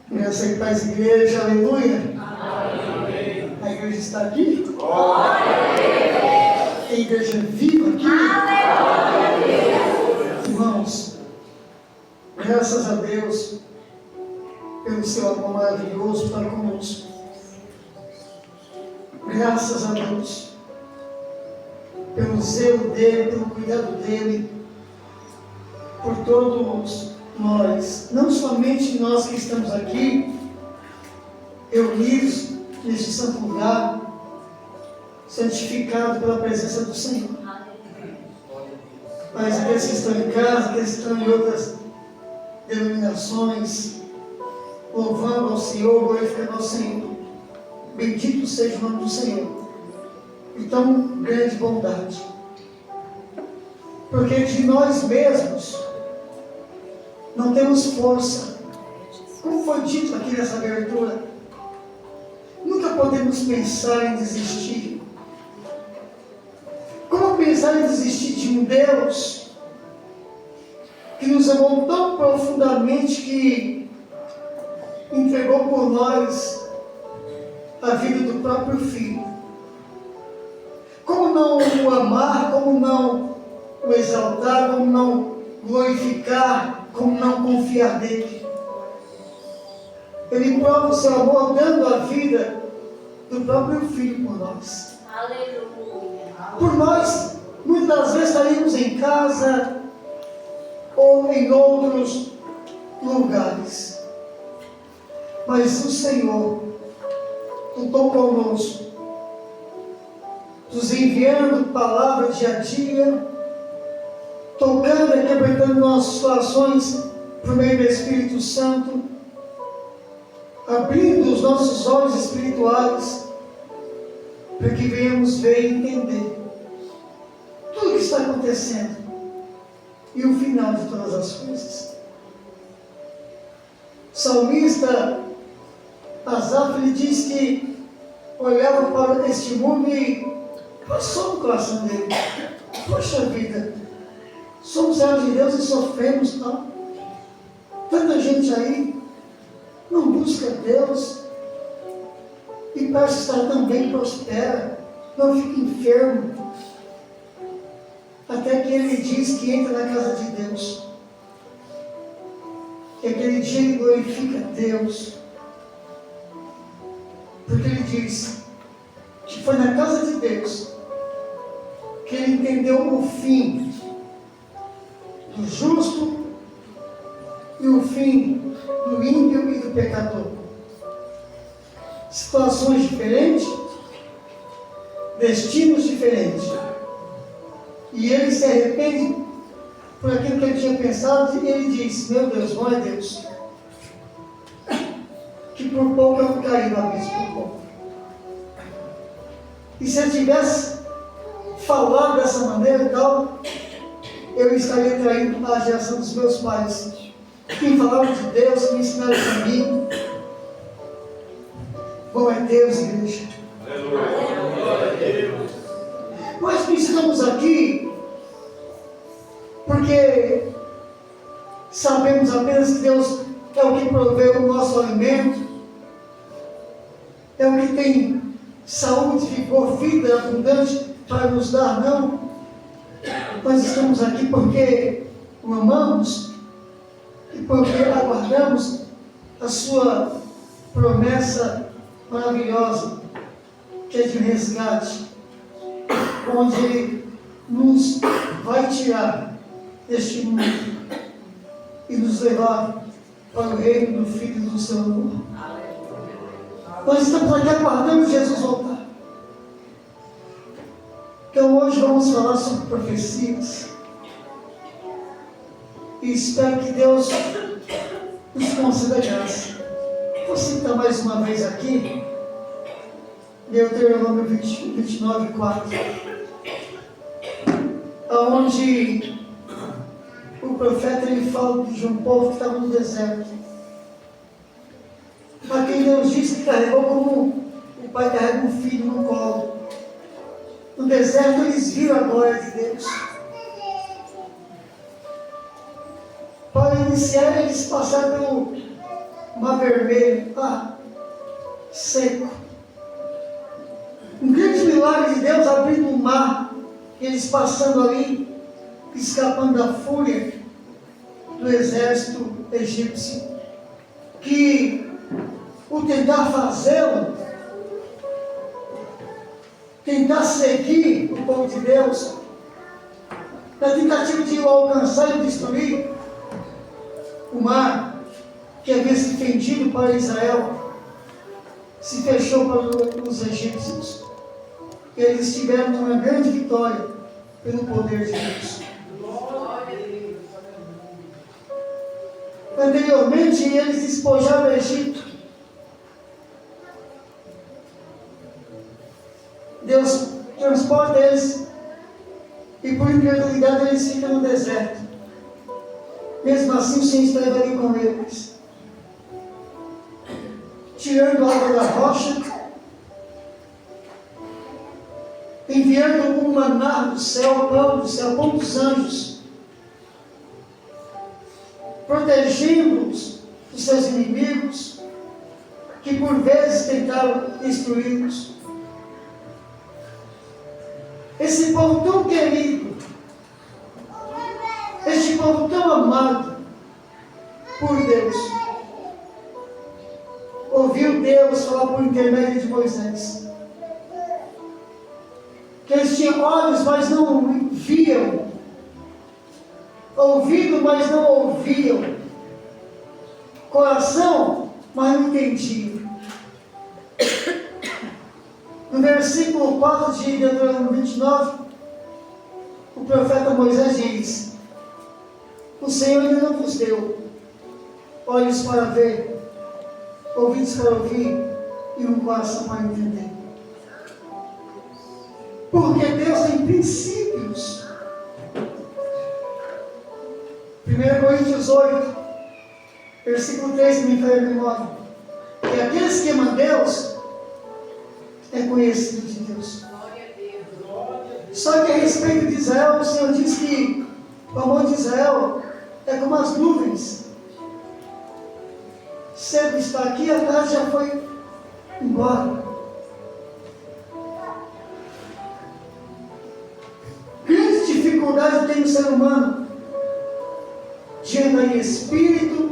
Graça e paz, igreja, aleluia. Amém. A igreja está aqui? A igreja viva aqui? Irmãos, graças a Deus pelo seu amor maravilhoso para conosco. Graças a Deus pelo zelo dele, pelo cuidado dele por todos nós, não somente nós que estamos aqui reunidos neste santo lugar, santificado pela presença do Senhor, mas aqueles que estão em casa, aqueles que estão em outras denominações, louvando ao Senhor, glorificando ao Senhor. Bendito seja o nome do Senhor, e tão grande bondade, porque de nós mesmos não temos força. Como foi dito aqui nessa abertura, nunca podemos pensar em desistir. Como pensar em desistir de um Deus que nos amou tão profundamente que entregou por nós a vida do próprio Filho? Como não o amar, como não o exaltar, como não glorificar, como não confiar nele? Ele prova o seu amor dando a vida do próprio Filho por nós. Aleluia. Por nós, muitas das vezes estaríamos em casa ou em outros lugares, mas o Senhor lutou conosco, nos enviando palavra dia a dia, tocando e quebrantando nossos corações por meio do Espírito Santo, abrindo os nossos olhos espirituais para que venhamos ver e entender tudo o que está acontecendo e o final de todas as coisas. O salmista Asaf, ele diz que olhava para este mundo e passou no coração dele: poxa vida, somos servos de Deus e sofremos, não? Tanta gente aí não busca Deus e parece estar também prospera, não fica enfermo. Até que ele diz que entra na casa de Deus, que aquele dia ele glorifica Deus, porque ele diz que foi na casa de Deus que ele entendeu o fim do justo e o fim do ímpio e do pecador. Situações diferentes, destinos diferentes, e ele se arrepende por aquilo que ele tinha pensado, e ele diz: meu Deus, glória a Deus, que por pouco eu caí no abismo, por pouco. E se eu tivesse falado dessa maneira, então eu estaria traindo a geração dos meus pais, que falaram de Deus, que me ensinaram o caminho. Bom é Deus, igreja. Nós não estamos aqui porque sabemos apenas que Deus é o que provê o nosso alimento, é o que tem saúde, vigor, vida abundante para nos dar, não. Nós estamos aqui porque o amamos e porque aguardamos a sua promessa maravilhosa, que é de resgate, onde Ele nos vai tirar deste mundo e nos levar para o reino do Filho do seu amor. Nós estamos aqui aguardando Jesus voltar. Então hoje vamos falar sobre profecias, e espero que Deus nos conceda graça. Vou citar mais uma vez aqui Deuteronômio 29, 4, onde o profeta ele fala de um povo que estava no deserto, a quem Deus disse que carregou como o pai carrega um filho no colo. No deserto eles viram a glória de Deus. Para iniciar, eles passaram pelo mar Mar Vermelho, seco. Um grande milagre de Deus abrindo o mar, eles passando ali, escapando da fúria do exército egípcio, que o tentar fazê-lo, tentar seguir o povo de Deus, na tentativa de o alcançar e destruir, o mar, que havia se fendido para Israel, se fechou para os egípcios. E eles tiveram uma grande vitória pelo poder de Deus. Anteriormente, eles despojaram o Egito. Deus transporta eles e por incredulidade eles ficam no deserto. Mesmo assim, o Senhor esteve ali com eles, tirando a água da rocha, enviando um maná do céu, pão do céu, pão dos anjos, protegendo-os dos seus inimigos, que por vezes tentaram destruí-los. Esse povo tão querido, este povo tão amado por Deus, ouviu Deus falar por intermédio de Moisés, que eles tinham olhos, mas não viam, ouvido, mas não ouviam, coração, mas não entendiam. No versículo 4 de Deuteronômio 29, o profeta Moisés diz: o Senhor ainda não vos deu olhos para ver, ouvidos para ouvir e um coração para entender. Porque Deus tem princípios. 1 Coríntios 8, versículo 3, me faz a memória, que aqueles que amam Deus é conhecido de Deus. Só que a respeito de Israel, o Senhor diz que o amor de Israel é como as nuvens. Cedo está aqui, a tarde já foi embora. Grande dificuldade tem o ser humano de andar em espírito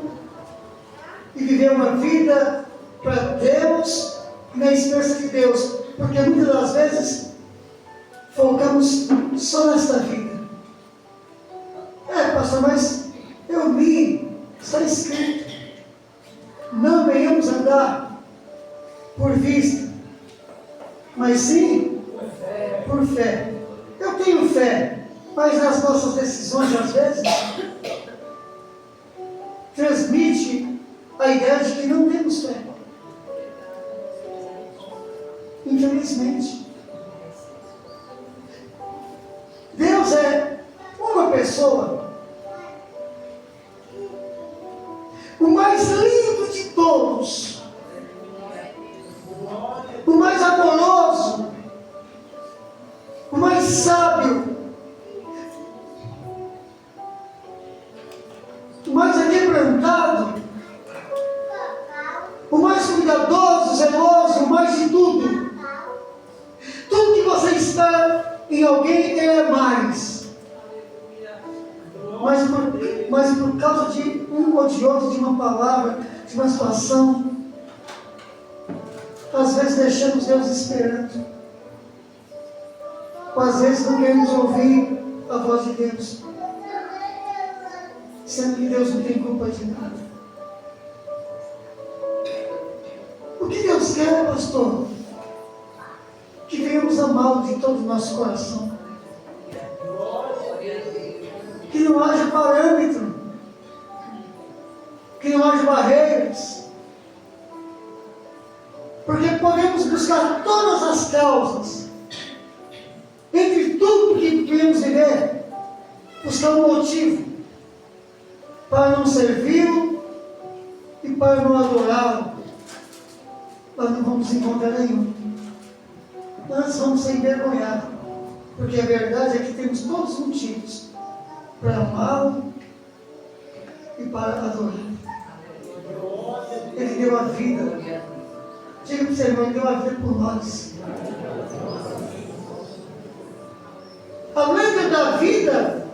e viver uma vida para Deus e na esperança de Deus, porque muitas das vezes focamos só nesta vida. Pastor, mas eu li, está escrito, não venhamos andar por vista, mas sim por fé. Eu tenho fé, mas nas nossas decisões, às vezes, transmite a ideia de que não temos fé. Infelizmente. Deus é uma pessoa, o mais lindo de todos, o mais amoroso, o mais sábio, o mais aquebrantado, o mais cuidadoso, zeloso, o mais de tudo. Tudo que você espera em alguém, ele é mais. Mas por causa de um ou de outro, de uma palavra, de uma situação, às vezes deixamos Deus esperando. Ou às vezes não queremos ouvir a voz de Deus, sendo que Deus não tem culpa de nada. O que Deus quer, pastor? Que venhamos amá-lo de todo o nosso coração. Que não haja parâmetro, que não haja barreiras, porque podemos buscar todas as causas, entre tudo que queremos viver, buscar um motivo para não servi-lo e para não adorá-lo. Nós não vamos encontrar nenhum. Nós vamos ser envergonhados, porque a verdade é que temos todos os motivos para amá-lo e para adorar. Ele deu a vida. Diga para o seu irmão, Ele deu a vida por nós. Além de dar vida,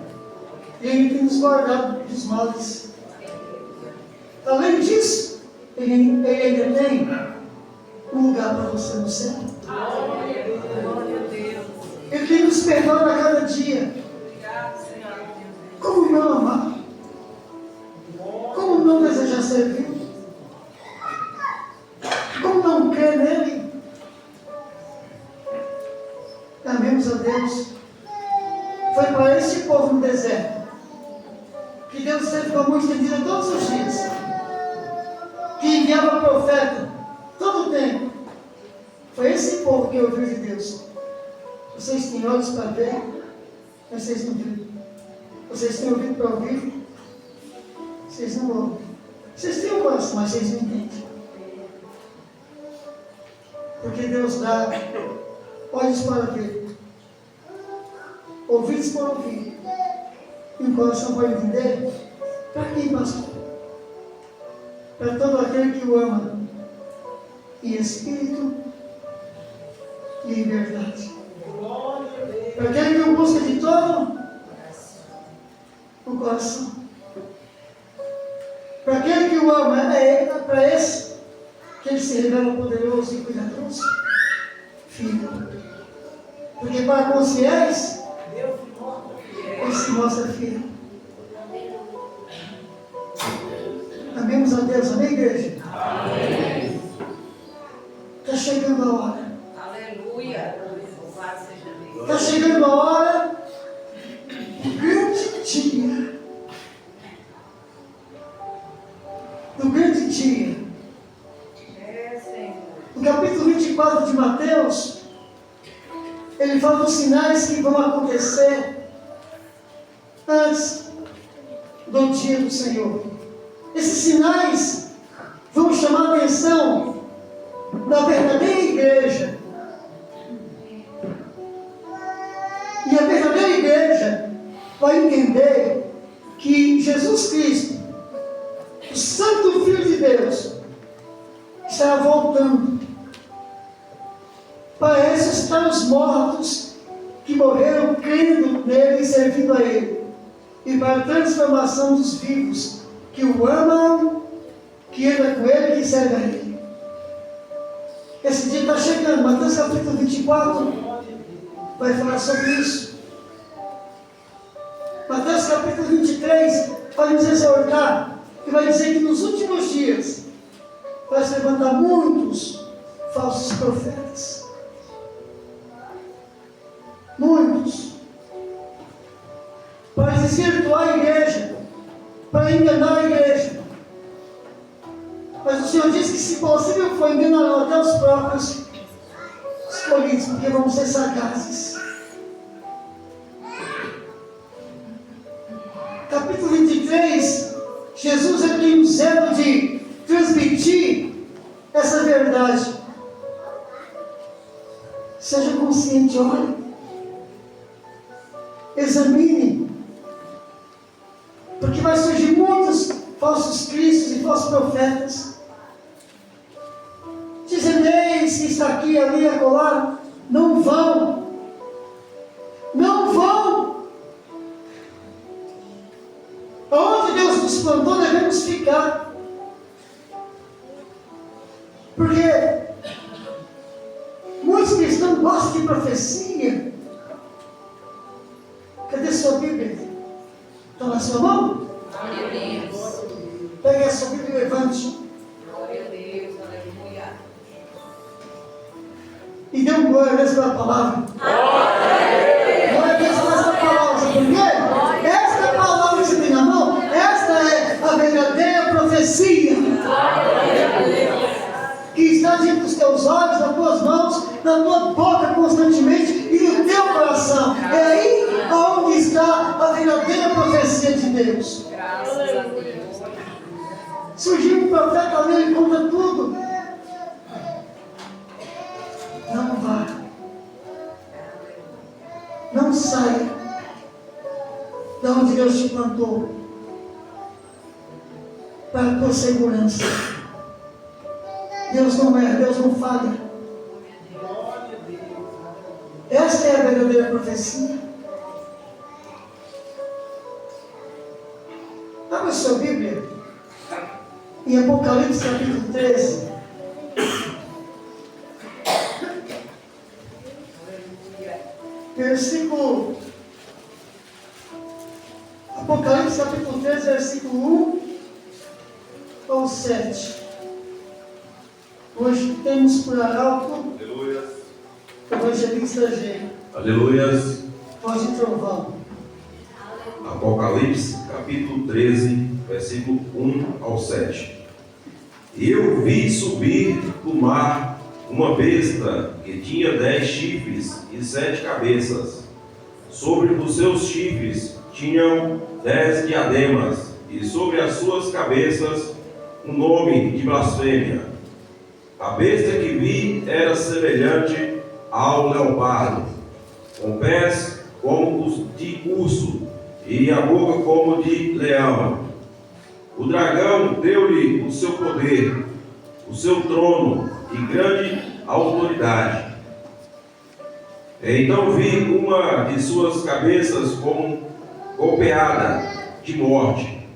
Ele tem nos guardado dos males. Além disso, Ele ainda tem um lugar para você no céu. Ele tem nos perdoado a cada dia. Como não amar? Como não desejar servir? Como não crer nele? Amemos a Deus. Foi para este povo no deserto que Deus esteve com a mão estendida todos os dias, que enviava profeta todo o tempo. Foi esse povo que ouviu de Deus. Vocês têm olhos para ver, mas vocês não viram. Vocês têm ouvido para ouvir, vocês não ouvem. Vocês têm um coração, mas vocês não entendem. Porque Deus dá olhos para ver, ouvidos para ouvir, e um coração para entender. Para quem, pastor? Para todo aquele que o ama, em espírito e em verdade. Para aquele que o busca de todo o coração. Para aquele que o ama, é para esse que ele se revela poderoso e cuidadoso. Filho. Porque para com os fiéis, ele se mostra fiel. Amemos a Deus, amém, igreja? Amém. Está chegando a hora. Aleluia. Louvado seja Deus. Está chegando a hora do grande dia. Do grande dia. No capítulo 24 de Mateus, ele fala dos sinais que vão acontecer antes do dia do Senhor. Esses sinais vão chamar a atenção da verdadeira igreja. E a verdadeira igreja vai entender que Jesus Cristo, o Santo Filho de Deus, estará voltando para ressuscitar os mortos que morreram crendo nele e servindo a ele, e para a transformação dos vivos que o amam, que andam com ele e que servem a ele. Esse dia está chegando. Mateus capítulo 24 vai falar sobre isso. Mateus capítulo 23 vai nos exortar e vai dizer que nos últimos dias vai se levantar muitos falsos profetas. Muitos. Para desvirtuar a igreja, para enganar a igreja. Mas o Senhor disse que, se possível for, enganarão até os próprios escolhidos, porque vão ser sagazes. Capítulo 23, Jesus tem o zelo de transmitir essa verdade. Seja consciente, olhe, examine, porque vai surgir muitos falsos cristos e falsos profetas, dizendo: eis que está aqui, ali, acolá. Não vão, não vão. Onde Deus nos plantou, devemos ficar, porque muitos cristãos gostam de profecia. Cadê sua Bíblia? Está na sua mão? Glória a Deus. Pegue a sua Bíblia e levante. Glória a Deus. Aleluia. E dê um glória a Deus pela palavra. Glória a Deus por essa palavra. Sabe por quê? Esta palavra que você tem na mão, esta é a verdadeira profecia. Que está diante dos teus olhos, nas tuas mãos, na tua boca constantemente e no teu coração. É aí onde está a verdadeira profecia de Deus. Graças a Deus. Surgiu um profeta ali e conta tudo. Não vá. Não saia da onde Deus te plantou, para a tua segurança. Deus não erra, Deus não falha. Esta é a verdadeira profecia. Abra sua Bíblia em Apocalipse capítulo 13. Versículo Apocalipse capítulo 13, versículo 1 ao 7. Hoje temos por arauto o evangelista G. Aleluias. Voz de trovão. Apocalipse, capítulo 13, versículo 1 ao 7. E eu vi subir do mar uma besta que tinha 10 chifres e 7 cabeças. Sobre os seus chifres tinham 10 diademas, e sobre as suas cabeças um nome de blasfêmia. A besta que vi era semelhante ao leopardo, com pés como os de urso e a boca como de leão. O dragão deu-lhe o seu poder, o seu trono e grande autoridade. Então vi uma de suas cabeças como golpeada de morte,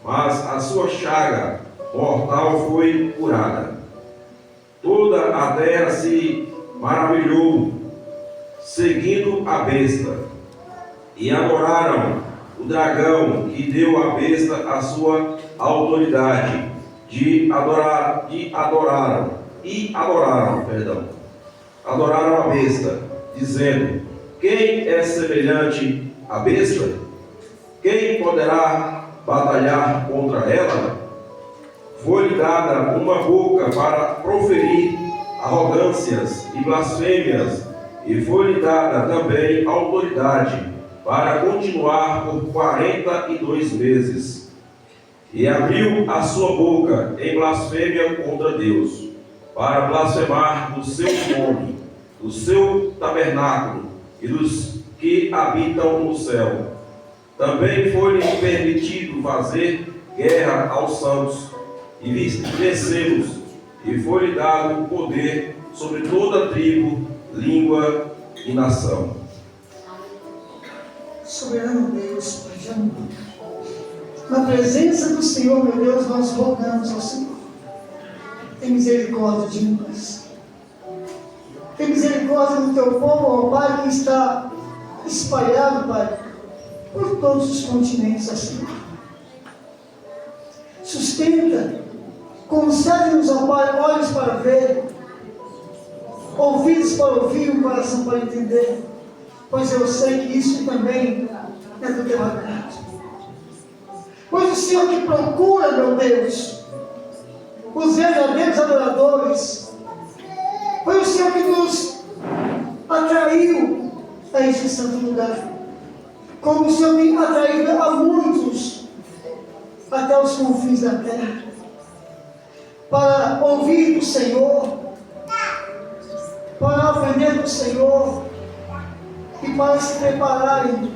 mas a sua chaga mortal foi curada. Toda a terra se maravilhou, seguindo a besta, e adoraram o dragão que deu à besta a sua autoridade, adoraram a besta, dizendo: quem é semelhante à besta? Quem poderá batalhar contra ela? Foi-lhe dada uma boca para proferir arrogâncias e blasfêmias, e foi-lhe dada também autoridade para continuar por 42 meses. E abriu a sua boca em blasfêmia contra Deus, para blasfemar do seu nome, do seu tabernáculo e dos que habitam no céu. Também foi-lhe permitido fazer guerra aos santos e vencê-los, e foi-lhe dado o poder sobre toda tribo, língua e nação. Soberano Deus, Pai de amor, na presença do Senhor, meu Deus, nós rogamos ao Senhor: tem misericórdia de nós. Tem misericórdia do teu povo, ó Pai, que está espalhado, Pai, por todos os continentes, ó Senhor. Sustenta, concede-nos, ó Pai, olhos para ver, ouvidos para ouvir, um coração para entender, pois eu sei que isso também é do teu agrado. Pois o Senhor que procura, meu Deus, os verdadeiros adoradores, foi o Senhor que nos atraiu a este santo lugar, como o Senhor tem atraído a muitos até os confins da terra, para ouvir do Senhor, para aprender do Senhor e para se prepararem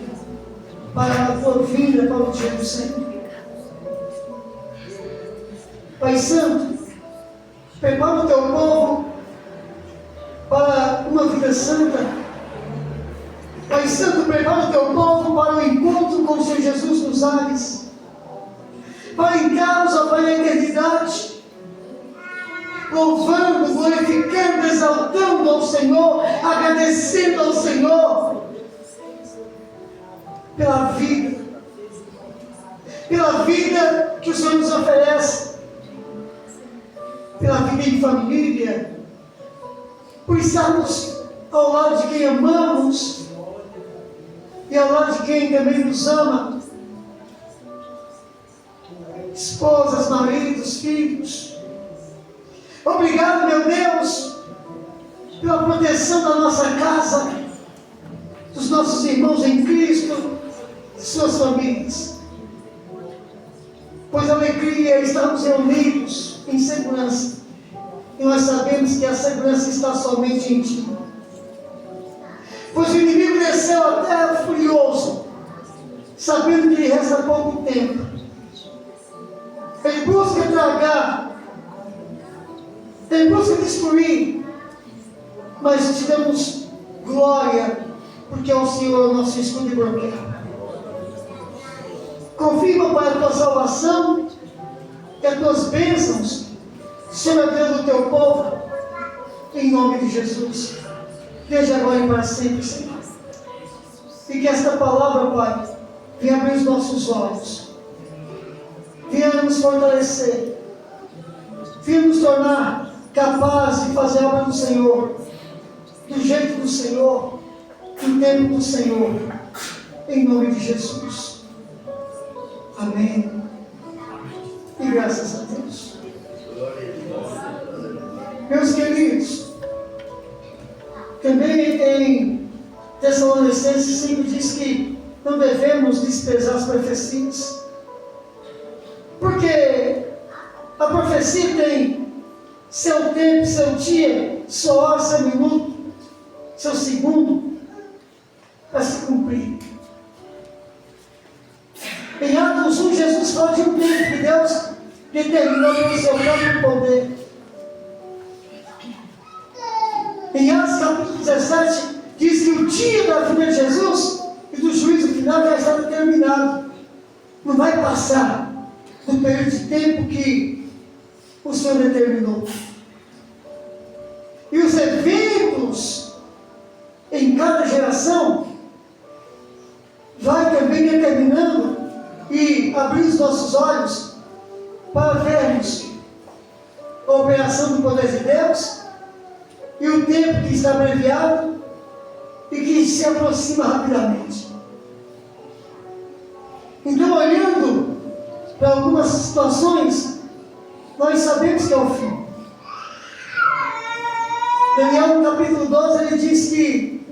para a tua vinda, para o dia do Senhor. Pai Santo, prepara o teu povo para uma vida santa. Pai Santo, prepara o teu povo para o encontro com o Senhor Jesus nos ares, para encará-los, ó Pai, na eternidade, louvando, glorificando, exaltando ao Senhor, agradecendo ao Senhor pela vida que o Senhor nos oferece, pela vida em família, por estarmos ao lado de quem amamos e ao lado de quem também nos ama, esposas, maridos, filhos. Obrigado, meu Deus, pela proteção da nossa casa, dos nossos irmãos em Cristo, de suas famílias. Pois a alegria é estarmos reunidos em segurança, e nós sabemos que a segurança está somente em Ti. Pois o inimigo desceu à terra furioso, sabendo que lhe resta pouco tempo. Ele busca tragar Tem busca destruir, mas te damos glória, porque é o Senhor o nosso escudo e broqueiro. Confirma, Pai, a tua salvação e as tuas bênçãos sobre a vida do teu povo, em nome de Jesus, desde agora e para sempre, Senhor. E que esta palavra, Pai, venha abrir os nossos olhos, venha nos fortalecer, venha nos tornar capazes de fazer a obra do Senhor, do jeito do Senhor, do tempo do Senhor, em nome de Jesus. Amém. E graças a Deus. Meus queridos, também em Tessalonicenses 5 diz que não devemos desprezar as profecias, porque a profecia tem seu tempo, seu dia, sua hora, seu minuto, seu segundo para se cumprir. Em Atos 1, Jesus fala de um tempo que Deus determinou pelo seu próprio poder. Em Atos capítulo 17, diz que o dia da vinda de Jesus e do juízo final já está determinado. Não vai passar do período de tempo que o Senhor determinou. E os eventos em cada geração vai também determinando e abrir os nossos olhos para vermos a operação do poder de Deus e o tempo que está abreviado e que se aproxima rapidamente. Então, olhando para algumas situações, nós sabemos que é o fim. Daniel, no capítulo 12, ele diz que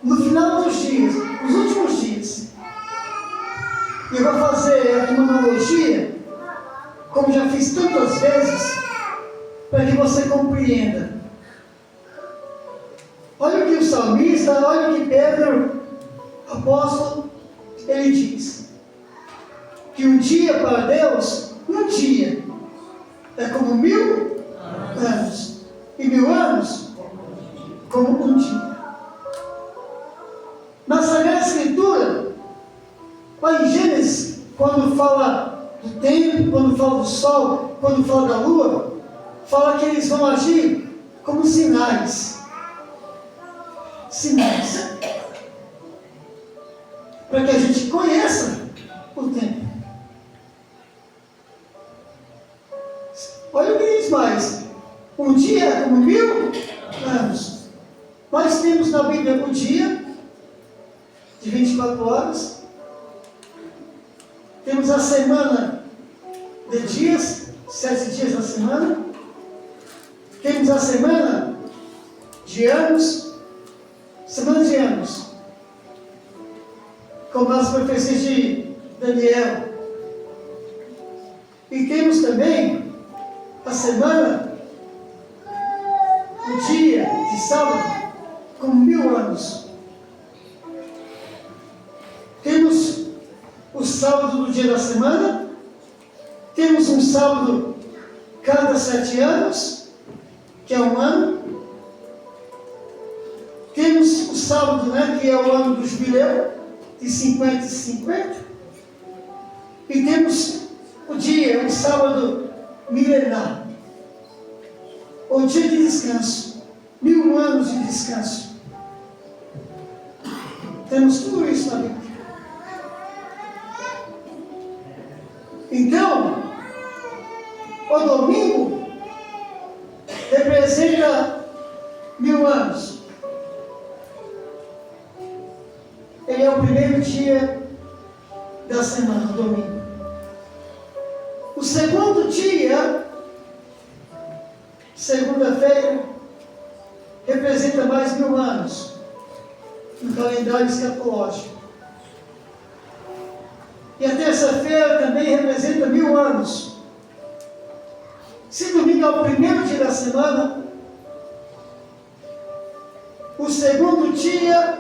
no final dos dias, nos últimos dias, e eu vou fazer aqui uma analogia, como já fiz tantas vezes, para que você compreenda. Olha o que o salmista, olha o que Pedro, apóstolo, ele diz. Que um dia para Deus, um dia, é como 1000 anos. E 1000 anos, como um dia. Na Sagrada Escritura, lá em Gênesis, quando fala do tempo, quando fala do sol, quando fala da lua, fala que eles vão agir como sinais. Sinais. Para que a gente conheça o tempo. Olha o que diz mais. Um dia é como 1000 anos. Nós temos na Bíblia o dia de 24 horas. Temos a semana de dias, 7 dias na semana. Temos a semana de anos, semana de anos, como as profecias de Daniel. E temos também a semana, o dia de sábado, como 1000 anos. Temos o sábado do dia da semana, temos um sábado cada 7 anos, que é um ano. Temos o sábado, que é o ano do jubileu, de 50 e 50. E temos o dia, o sábado milenar, o dia de descanso, 1000 anos de descanso. Temos tudo isso na Bíblia. Então, o domingo representa 1000 anos. Ele é o primeiro dia da semana, o domingo. O segundo dia, segunda-feira, representa mais 1000 anos no calendário escatológico. E a terça-feira também representa 1000 anos. Se domingo é o primeiro dia da semana, o segundo dia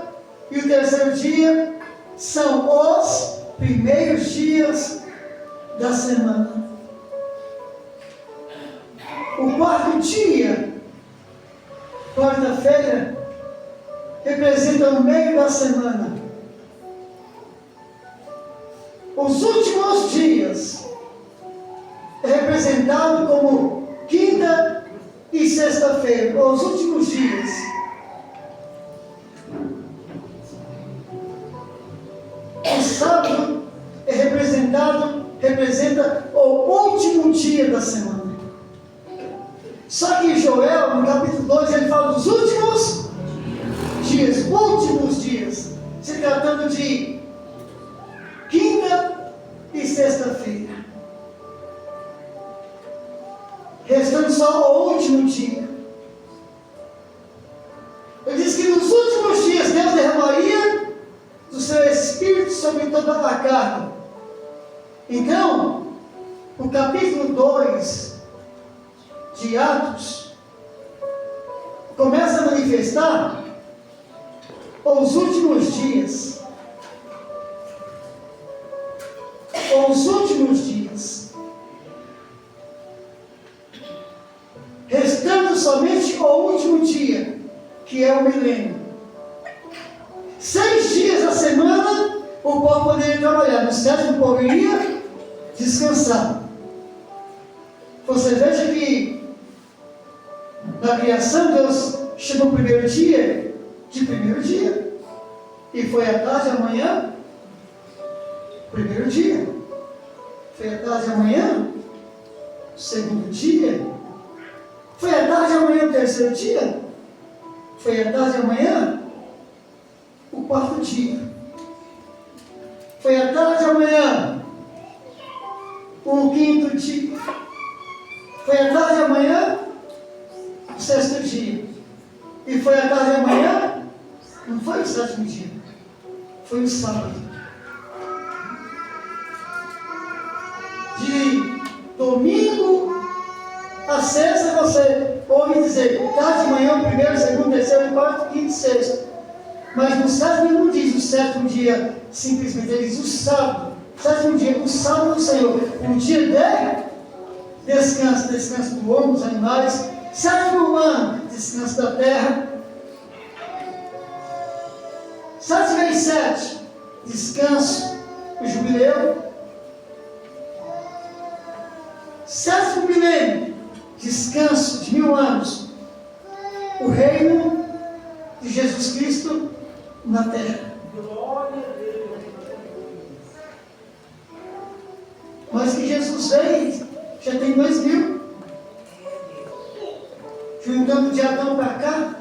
e o terceiro dia são os primeiros dias da semana. O quarto dia, quarta-feira, representa o meio da semana. Os últimos dias é representado como quinta e sexta-feira, os últimos dias. O sábado é representa o último dia da semana. Só que Joel, no capítulo 2, ele fala dos últimos dias, se tratando de quinta e sexta-feira, restando só o último dia. Ele diz que nos últimos dias Deus derramaria do seu Espírito sobre toda a carne. Então, o capítulo 2 de Atos começa a manifestar os últimos dias. Os últimos dias. Restando somente o último dia, que é o milênio. 6 dias da semana, o povo poderia trabalhar. No sétimo, o povo iria descansar. Você veja que na criação, Deus chamou o primeiro dia de primeiro dia. E foi à tarde, amanhã, primeiro dia. Foi à tarde, amanhã, segundo dia. Foi à tarde, amanhã, terceiro dia. Foi à tarde, amanhã, o quarto dia. Foi à tarde, amanhã, o quinto dia. Foi à tarde, amanhã, o sexto dia. E foi à tarde, amanhã, não foi o sétimo dia, foi o sábado. De domingo a sexta, você ouve dizer tarde, manhã, primeiro, segundo, terceiro, quarto, quinto, sexto. Mas no sétimo ele não diz o sétimo dia, simplesmente, ele diz o sábado. Sétimo dia, o sábado do Senhor. Um dia de descanso do homem, dos animais. Sétimo ano, descanso da terra. 7 vezes 7, descanso, o jubileu. Sétimo milênio, descanso de 1000 anos, o reino de Jesus Cristo na terra. Mas que Jesus veio, já tem 2000, juntando de Adão para cá,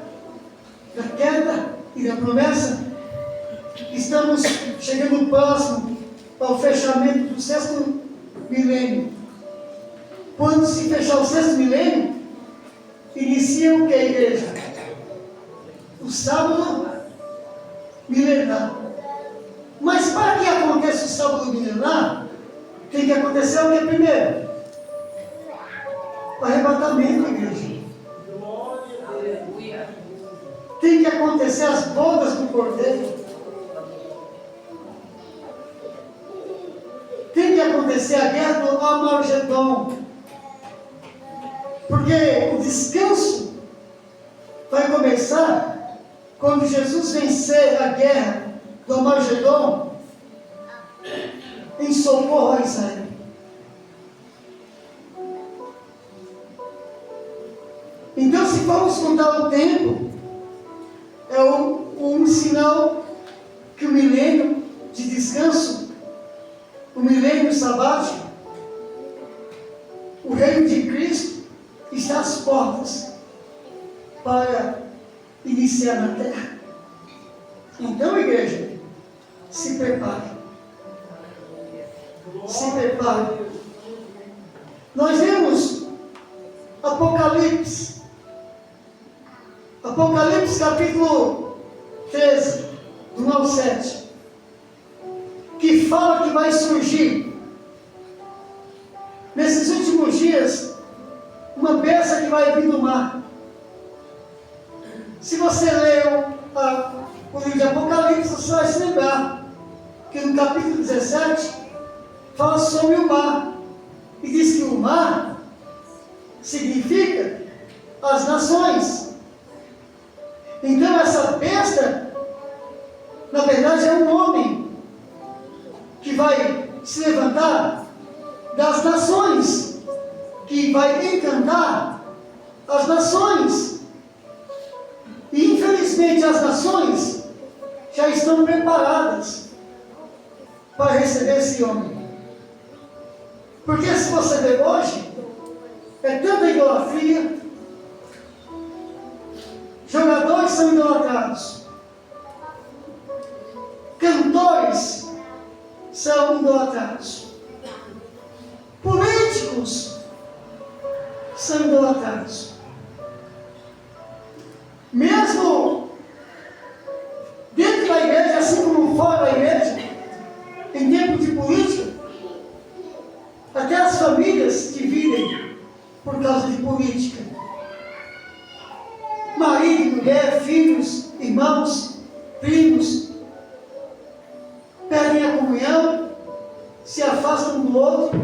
da queda e da promessa. Estamos chegando próximo ao fechamento do 6º milênio. Quando se fechar o 6º milênio, inicia o que, igreja? O sábado milenar. Mas para que aconteça o sábado milenar, tem que acontecer o que primeiro? O arrebatamento, igreja. Aleluia. Tem que acontecer as bodas do Cordeiro. Tem que acontecer a guerra do Armagedon. Porque o descanso vai começar quando Jesus vencer a guerra do Armagedon em socorro a Israel. Então, se vamos contar o tempo, é um sinal que o milênio de descanso, o milênio sabático, o reino de Cristo está às portas para iniciar na terra. Então, igreja, se prepare. Se prepare. Nós vemos Apocalipse capítulo 13, do 1 ao 7, que fala que vai surgir nesses últimos dias uma besta que vai vir do mar. Se você leu o livro de Apocalipse, você vai se lembrar que no capítulo 17 fala sobre o mar e diz que o mar significa as nações. Então essa besta, na verdade, é um homem que vai se levantar das nações, que vai encantar as nações. E infelizmente as nações já estão preparadas para receber esse homem. Porque se você ver hoje, é tanta idolatria, jogadores são idolatrados, cantores são idolatrados, políticos são idolatrados. Mesmo dentro da igreja, assim como fora da igreja, em tempo de política, até as famílias dividem por causa de política. Marido, mulher, filhos, irmãos, primos, perdem a comunhão, se afastam um do outro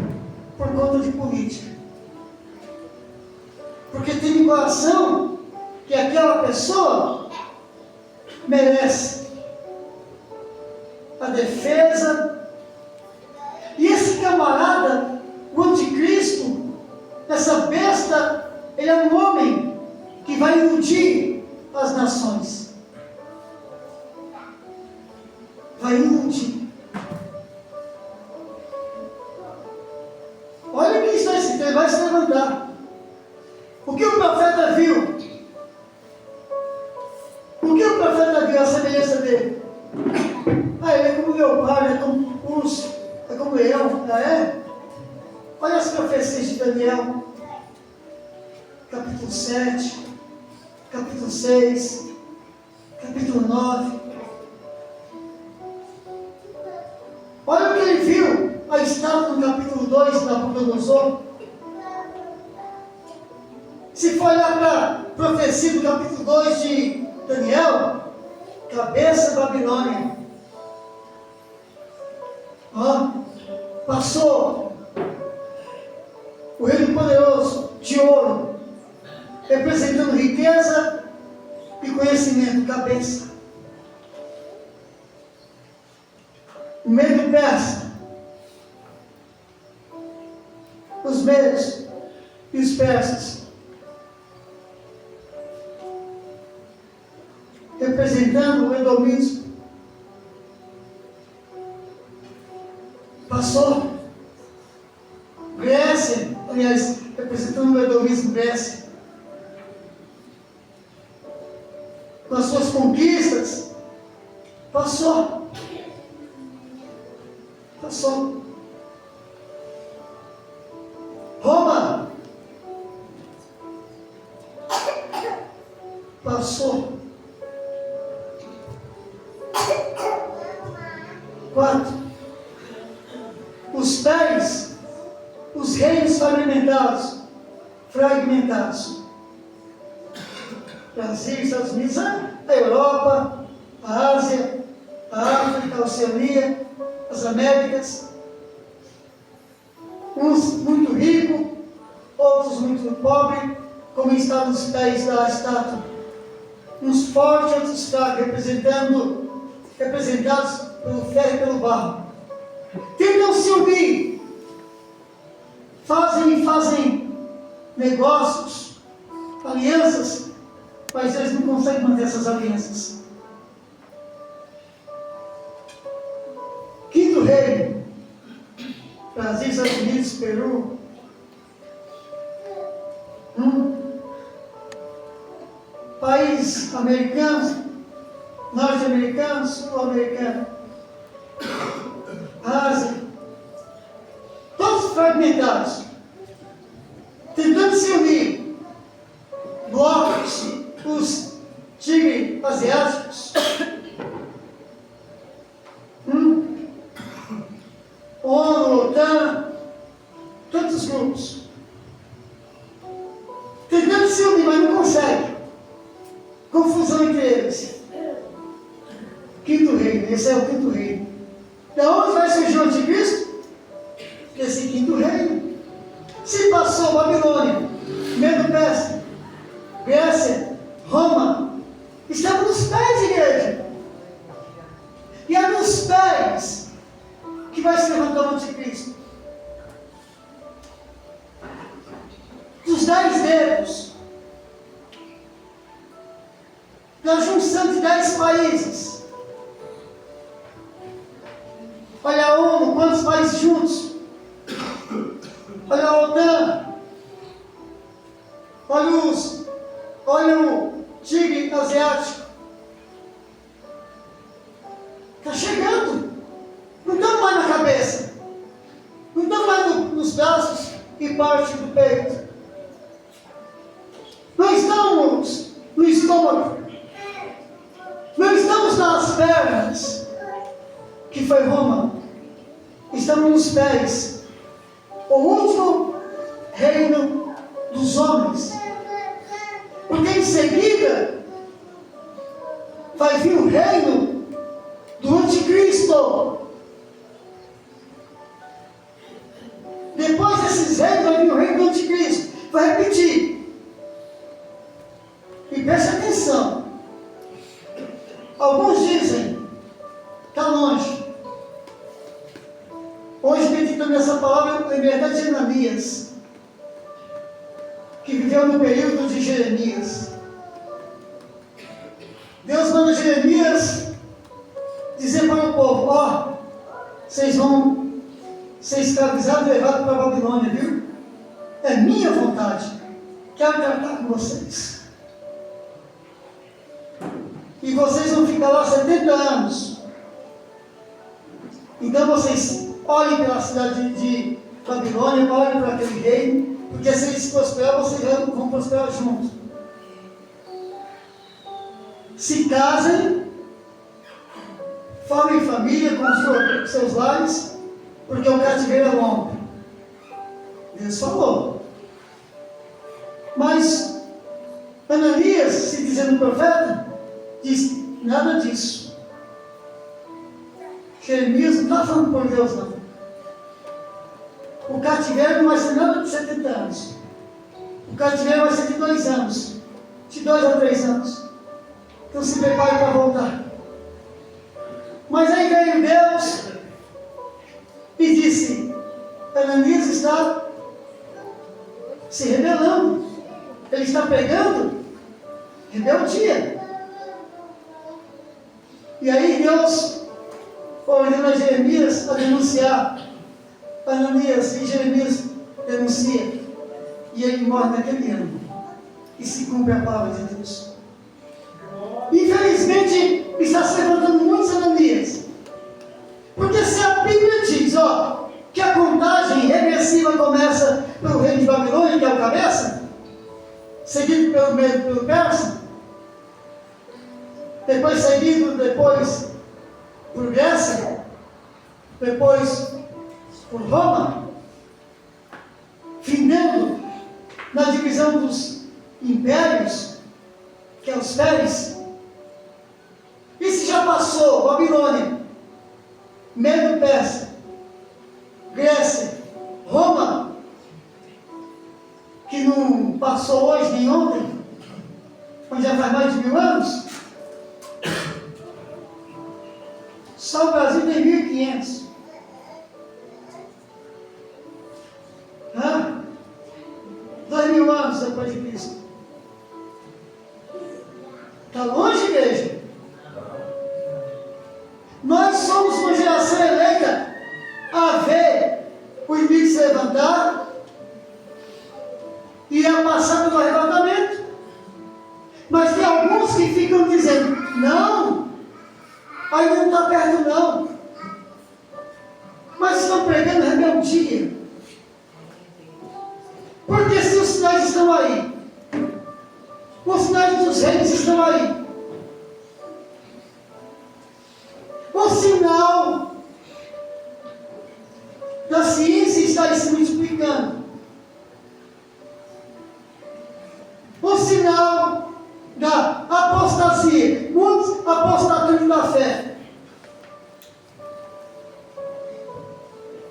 por conta de política. Porque tem no coração que aquela pessoa merece a defesa. E esse camarada, o anticristo, essa besta, ele é um homem que vai iludir as nações. Vai iludir. Olha o que está escrito, ele vai se levantar. O que o profeta viu? O que o profeta viu, a semelhança dele? Ele é como leopardo, é como urso, é como leão, não é? Olha as profecias de Daniel, capítulo 7, capítulo 6, capítulo 9. Olha o que ele viu, a estátua no capítulo 2, Nabucodonosor. Se for olhar para a profecia do capítulo 2 de Daniel, cabeça Babilônia. Passou o reino poderoso de ouro, representando riqueza e conhecimento, cabeça. O medo persa, os medos e os persas, representando o edomismo. Passou Grécia, aliás, representando o edomismo, Grécia, com as suas conquistas. Passou. Roma passou. 4. Os pés, os reinos fragmentados. Brasil, Estados Unidos, a Europa, a Ásia, a África, a Oceania, as Américas. Uns muito ricos, outros muito pobres, como estavam os pés da estátua. Uns fortes, outros fracos, representados pelo ferro e pelo barro. Tentam se unir, fazem negócios, alianças, mas eles não conseguem manter essas alianças. Quinto reino, Brasil, Estados Unidos, Peru. Países americanos, norte-americanos, sul-americanos, Ásia, todos fragmentados, tentando se unir. Blocos, os tigres asiáticos, ONU, OTAN, todos os grupos, tentando se unir, mas não consegue. Confusão entre eles. Quinto reino, esse é o quinto reino. Da onde vai surgir o anticristo? Esse quinto reino. Se passou Babilônia, Medo-Pérsia, Grécia, Roma, estavam nos pés, igreja. E é nos pés que vai se levantar o anticristo. Dos 10 dedos, da junção de 10 países. Olha a ONU, quantos países juntos? Olha a OTAN. Olha o tigre asiático. Está chegando. Não estamos mais na cabeça. Não estamos mais nos braços e parte do peito. Não estamos no estômago. Não estamos nas pernas, que foi Roma. Estamos nos pés. O último reino dos homens. Porque em seguida vai vir o reino do anticristo. Depois desses reinos vai vir o reino do anticristo. Vai repetir. E preste atenção. Alguns dizem, está longe. Hoje, meditando nessa palavra, eu lembrei de Ananias, que viveu no período de Jeremias. Deus manda Jeremias dizer para o povo: ó, vocês vão ser escravizados e levados para a Babilônia, viu? É minha vontade. Quero tratar com vocês. E vocês vão ficar lá 70 anos. Então vocês olhem pela cidade de Babilônia, olhem para aquele reino, porque se eles prosperar, vocês vão prosperar juntos. Se casem, formem família com seus lares, porque o cativeiro é longo. Deus falou. Mas Ananias, se dizendo profeta, diz nada disso. Jeremias não está falando por Deus, não. O cativeiro não vai ser nada de 70 anos. O cativeiro vai ser de 2 anos. De 2 a 3 anos. Então se prepare para voltar. Mas aí veio Deus e disse: Ananias está se rebelando. Ele está pegando rebeldia. E aí Deus ordena Jeremias a denunciar. Ananias, e Jeremias denuncia. E ele morre naquele ano. E se cumpre a palavra de Deus. Infelizmente, está se levantando muitos Ananias. Porque se a Bíblia diz, ó, que a contagem regressiva começa pelo reino de Babilônia, que é o cabeça, seguido pelo meio pelo Persa, depois por Grécia, depois por Roma, findando na divisão dos impérios, que é os Pérez. E se já passou Babilônia, Medo-Persa, Grécia, Roma, que não passou hoje nem ontem, mas já faz mais de 1000 anos, só o Brasil tem 1500. 2000 anos depois de Cristo. Está longe, igreja? Nós somos uma geração eleita a ver o inimigo se levantar e a passar pelo arrebatamento. Mas tem alguns que ficam dizendo: não, ainda não está perto não. Mas estão pregando rebeldia. Porque se os sinais estão aí, os sinais dos reinos estão aí, o sinal da ciência está aí se multiplicando, o sinal da apostasia, muitos apostatando da fé.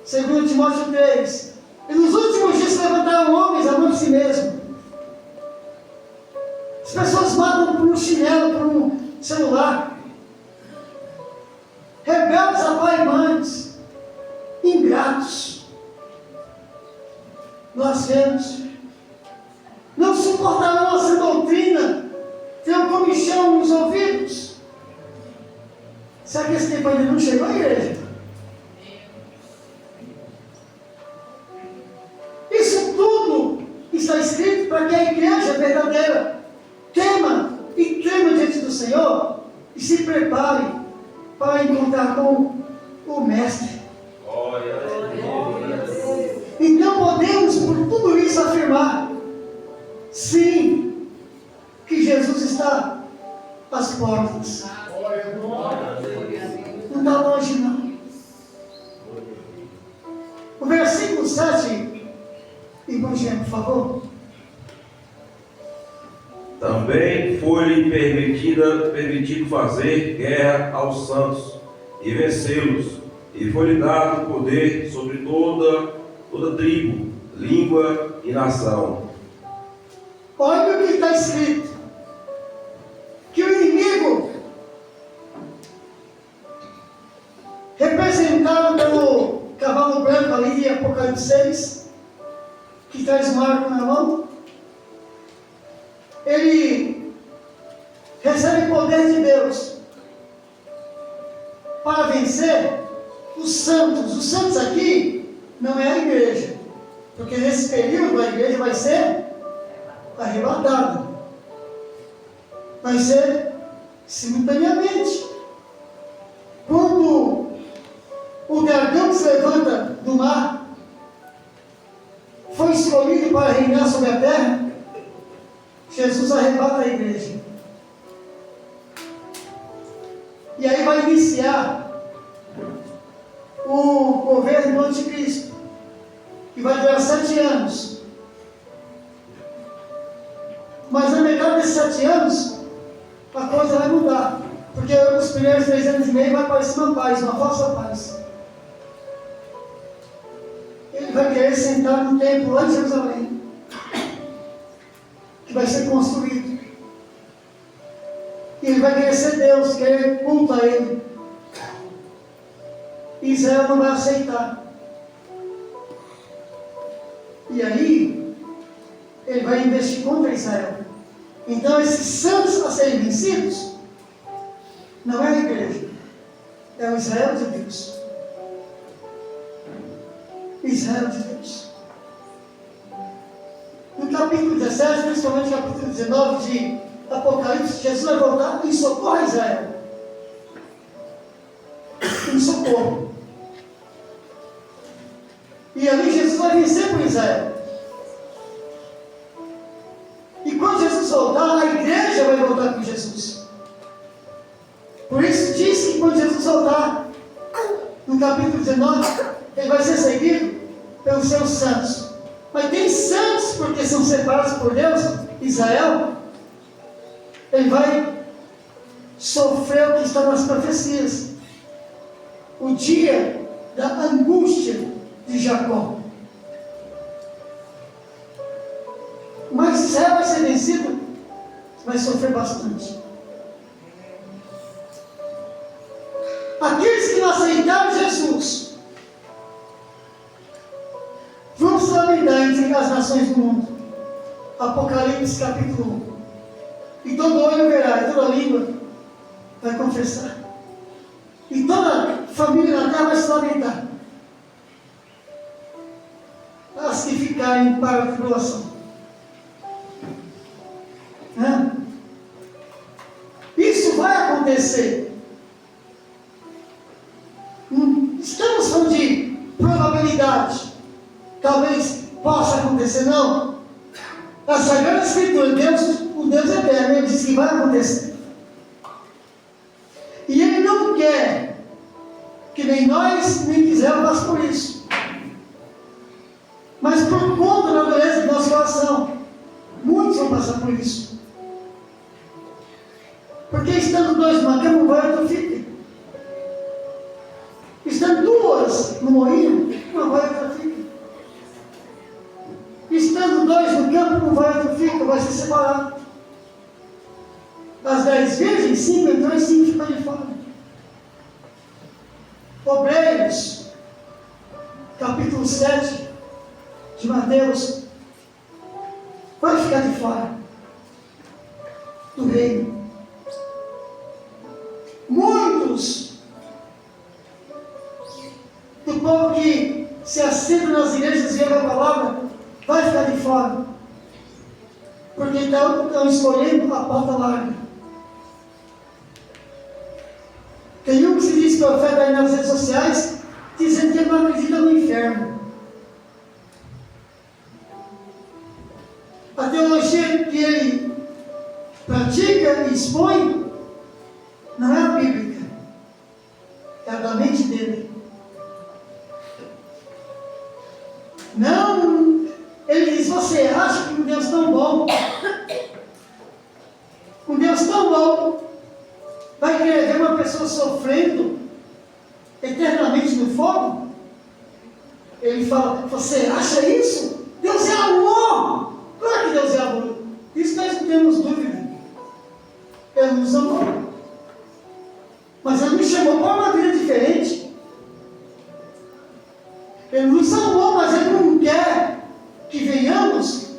Segundo Timóteo 3, e nos últimos dias se levantaram homens amando si mesmo, pessoas matam por um chinelo, por um celular. Rebeldes a pai e mães, ingratos, blasfemos, não suportarão a sã doutrina, terão comichão nos ouvidos. Será que esse tempo ainda não chegou, igreja? Isso tudo está escrito para que a igreja verdadeira tema e trema diante do Senhor e se prepare para encontrar com o Mestre. Glória a Deus. Então podemos por tudo isso afirmar, sim, que Jesus está às portas. Não está longe não. O versículo 7, Evangelho, por favor. Também foi-lhe permitido fazer guerra aos santos e vencê-los, e foi-lhe dado poder sobre toda tribo, língua e nação. Olha o que está escrito, que o inimigo, representado pelo cavalo branco ali de Apocalipse 6, que traz um arco na mão, ele recebe poder de Deus para vencer os santos. Os santos aqui não é a igreja, porque nesse período a igreja vai ser arrebatada, vai ser simultaneamente. Quando o dragão que se levanta do mar foi escolhido para reinar sobre a terra, Jesus arrebata a igreja. E aí vai iniciar o governo do anticristo, que vai durar 7 anos. Mas na metade desses 7 anos, a coisa vai mudar. Porque os primeiros 3 anos e meio vai aparecer uma paz, uma falsa paz. Ele vai querer sentar no templo lá em Jerusalém, que vai ser construído. E ele vai querer ser Deus, querer culto a ele. E Israel não vai aceitar. E aí, ele vai investir contra Israel. Então, esses santos a serem vencidos, não é a igreja, é o Israel de Deus. Israel de Deus. No capítulo 17, principalmente no capítulo 19 de Apocalipse, Jesus vai voltar em socorro a Israel. Em socorro. E ali Jesus vai vencer por Israel. E quando Jesus voltar, a igreja vai voltar com Jesus. Por isso diz que quando Jesus voltar, no capítulo 19, ele vai ser seguido pelos seus santos. Mas tem santos porque são separados por Deus, Israel. Ele vai sofrer o que está nas profecias. O dia da angústia de Jacó. Mas Israel vai ser vencido, vai sofrer bastante. Aqueles que não aceitaram Jesus vão se lamentar entre as nações do mundo. Apocalipse capítulo 1. E todo olho verá, e toda língua vai confessar. E toda família na terra vai se lamentar. As que ficarem para a tribulação. Isso vai acontecer. Estamos falando de probabilidade. Talvez possa acontecer, não. A Sagrada Escritura, Deus, o Deus eterno, ele diz que vai acontecer. E ele não quer que nem nós, nem quisermos passar por isso. Mas por conta da dureza do nosso coração, muitos vão passar por isso. Porque estando 2 numa cama, um vai, outro fica. Estando 2 no moinho, uma vai, outra fica. Estando 2 no campo, um vai, outro fica, vai ser separado. As 10 virgens, 5 entrou e 5 ficou de fora. Obreiros, capítulo 7 de Mateus, vai ficar de fora do reino. Muitos do povo que se assenta nas igrejas e ouve a palavra, vai ficar de fora. Porque estão escolhendo a pauta larga. Tem um que se diz profeta aí nas redes sociais, dizendo que ele não acredita no inferno. A teologia que ele pratica e expõe não é a bíblica, é a da mente dele. Não, ele diz: você acha que um Deus tão bom, vai querer ver uma pessoa sofrendo eternamente no fogo? Ele fala: você acha isso? Deus é amor! Claro que Deus é amor. Isso nós não temos dúvida. Ele nos amou. Mas Ele nos chamou para uma vida diferente. Ele nos amou, mas Ele não quer que venhamos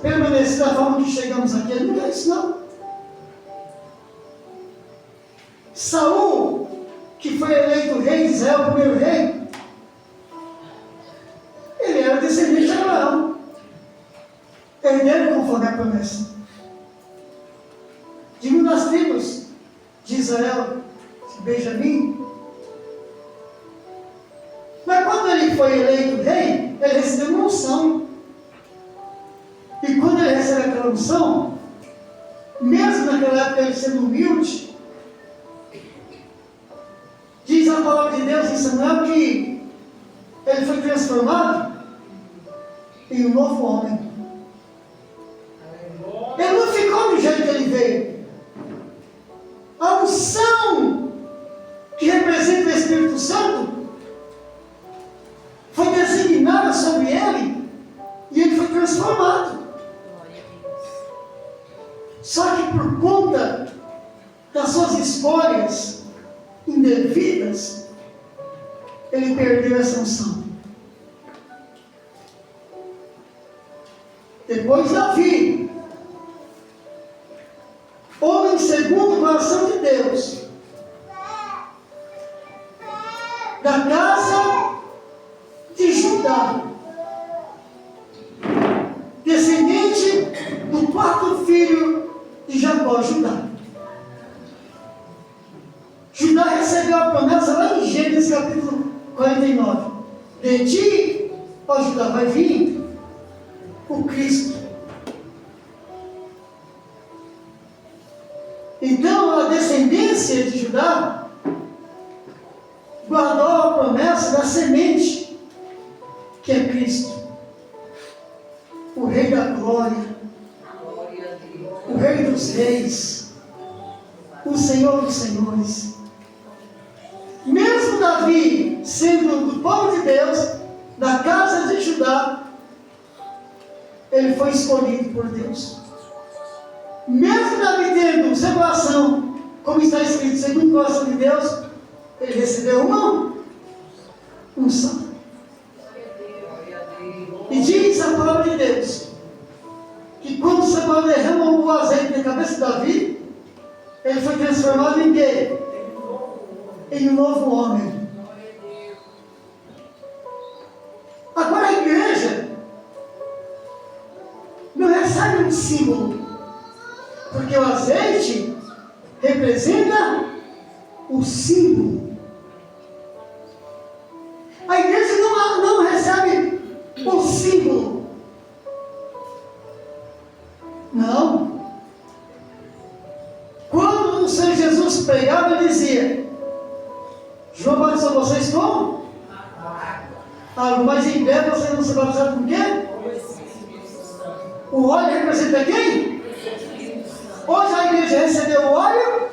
permanecer da forma que chegamos aqui. Ele não quer isso, não. Saul, que foi eleito rei de Israel, o primeiro rei, ele era descendente de Abraão. Ele deve conforme a promessa. De uma das tribos de Israel, de Benjamim. Mas quando ele foi eleito rei, ele recebeu uma unção. E quando ele recebe aquela unção, mesmo naquela época ele sendo humilde, diz a palavra de Deus em Samuel que ele foi transformado em um novo homem. Ele não ficou do jeito que ele veio. A unção que representa o Espírito Santo foi designada sobre ele e ele foi transformado. Só que por conta das suas escolhas indevidas, ele perdeu essa unção. Depois Davi, homem segundo o coração de Deus, da casa de Judá, descendente do quarto filho de Jacó, Judá. Judá recebeu a promessa lá em Gênesis capítulo 49. De ti, ó Judá, vai vir o Cristo. Então a descendência de Judá guardou a promessa da semente, que é Cristo, o Rei da Glória, o Rei dos Reis, o Senhor dos Senhores. Mesmo Davi sendo do povo de Deus, da casa de Judá, ele foi escolhido por Deus. Mesmo Davi tendo o seu coração, como está escrito, segundo o coração de Deus, ele recebeu uma unção. E diz a palavra de Deus que quando Samuel derrama o azeite na cabeça de Davi, ele foi transformado em quê? Em um novo homem. Agora a igreja não recebe um símbolo, porque o azeite representa o símbolo. A igreja não recebe o símbolo. Não. Quando o Senhor Jesus pregava, ele dizia: João batizou vocês como? Água. Mas em breve vocês vão ser batizados com o quê? O óleo representa quem? Hoje a igreja recebeu o óleo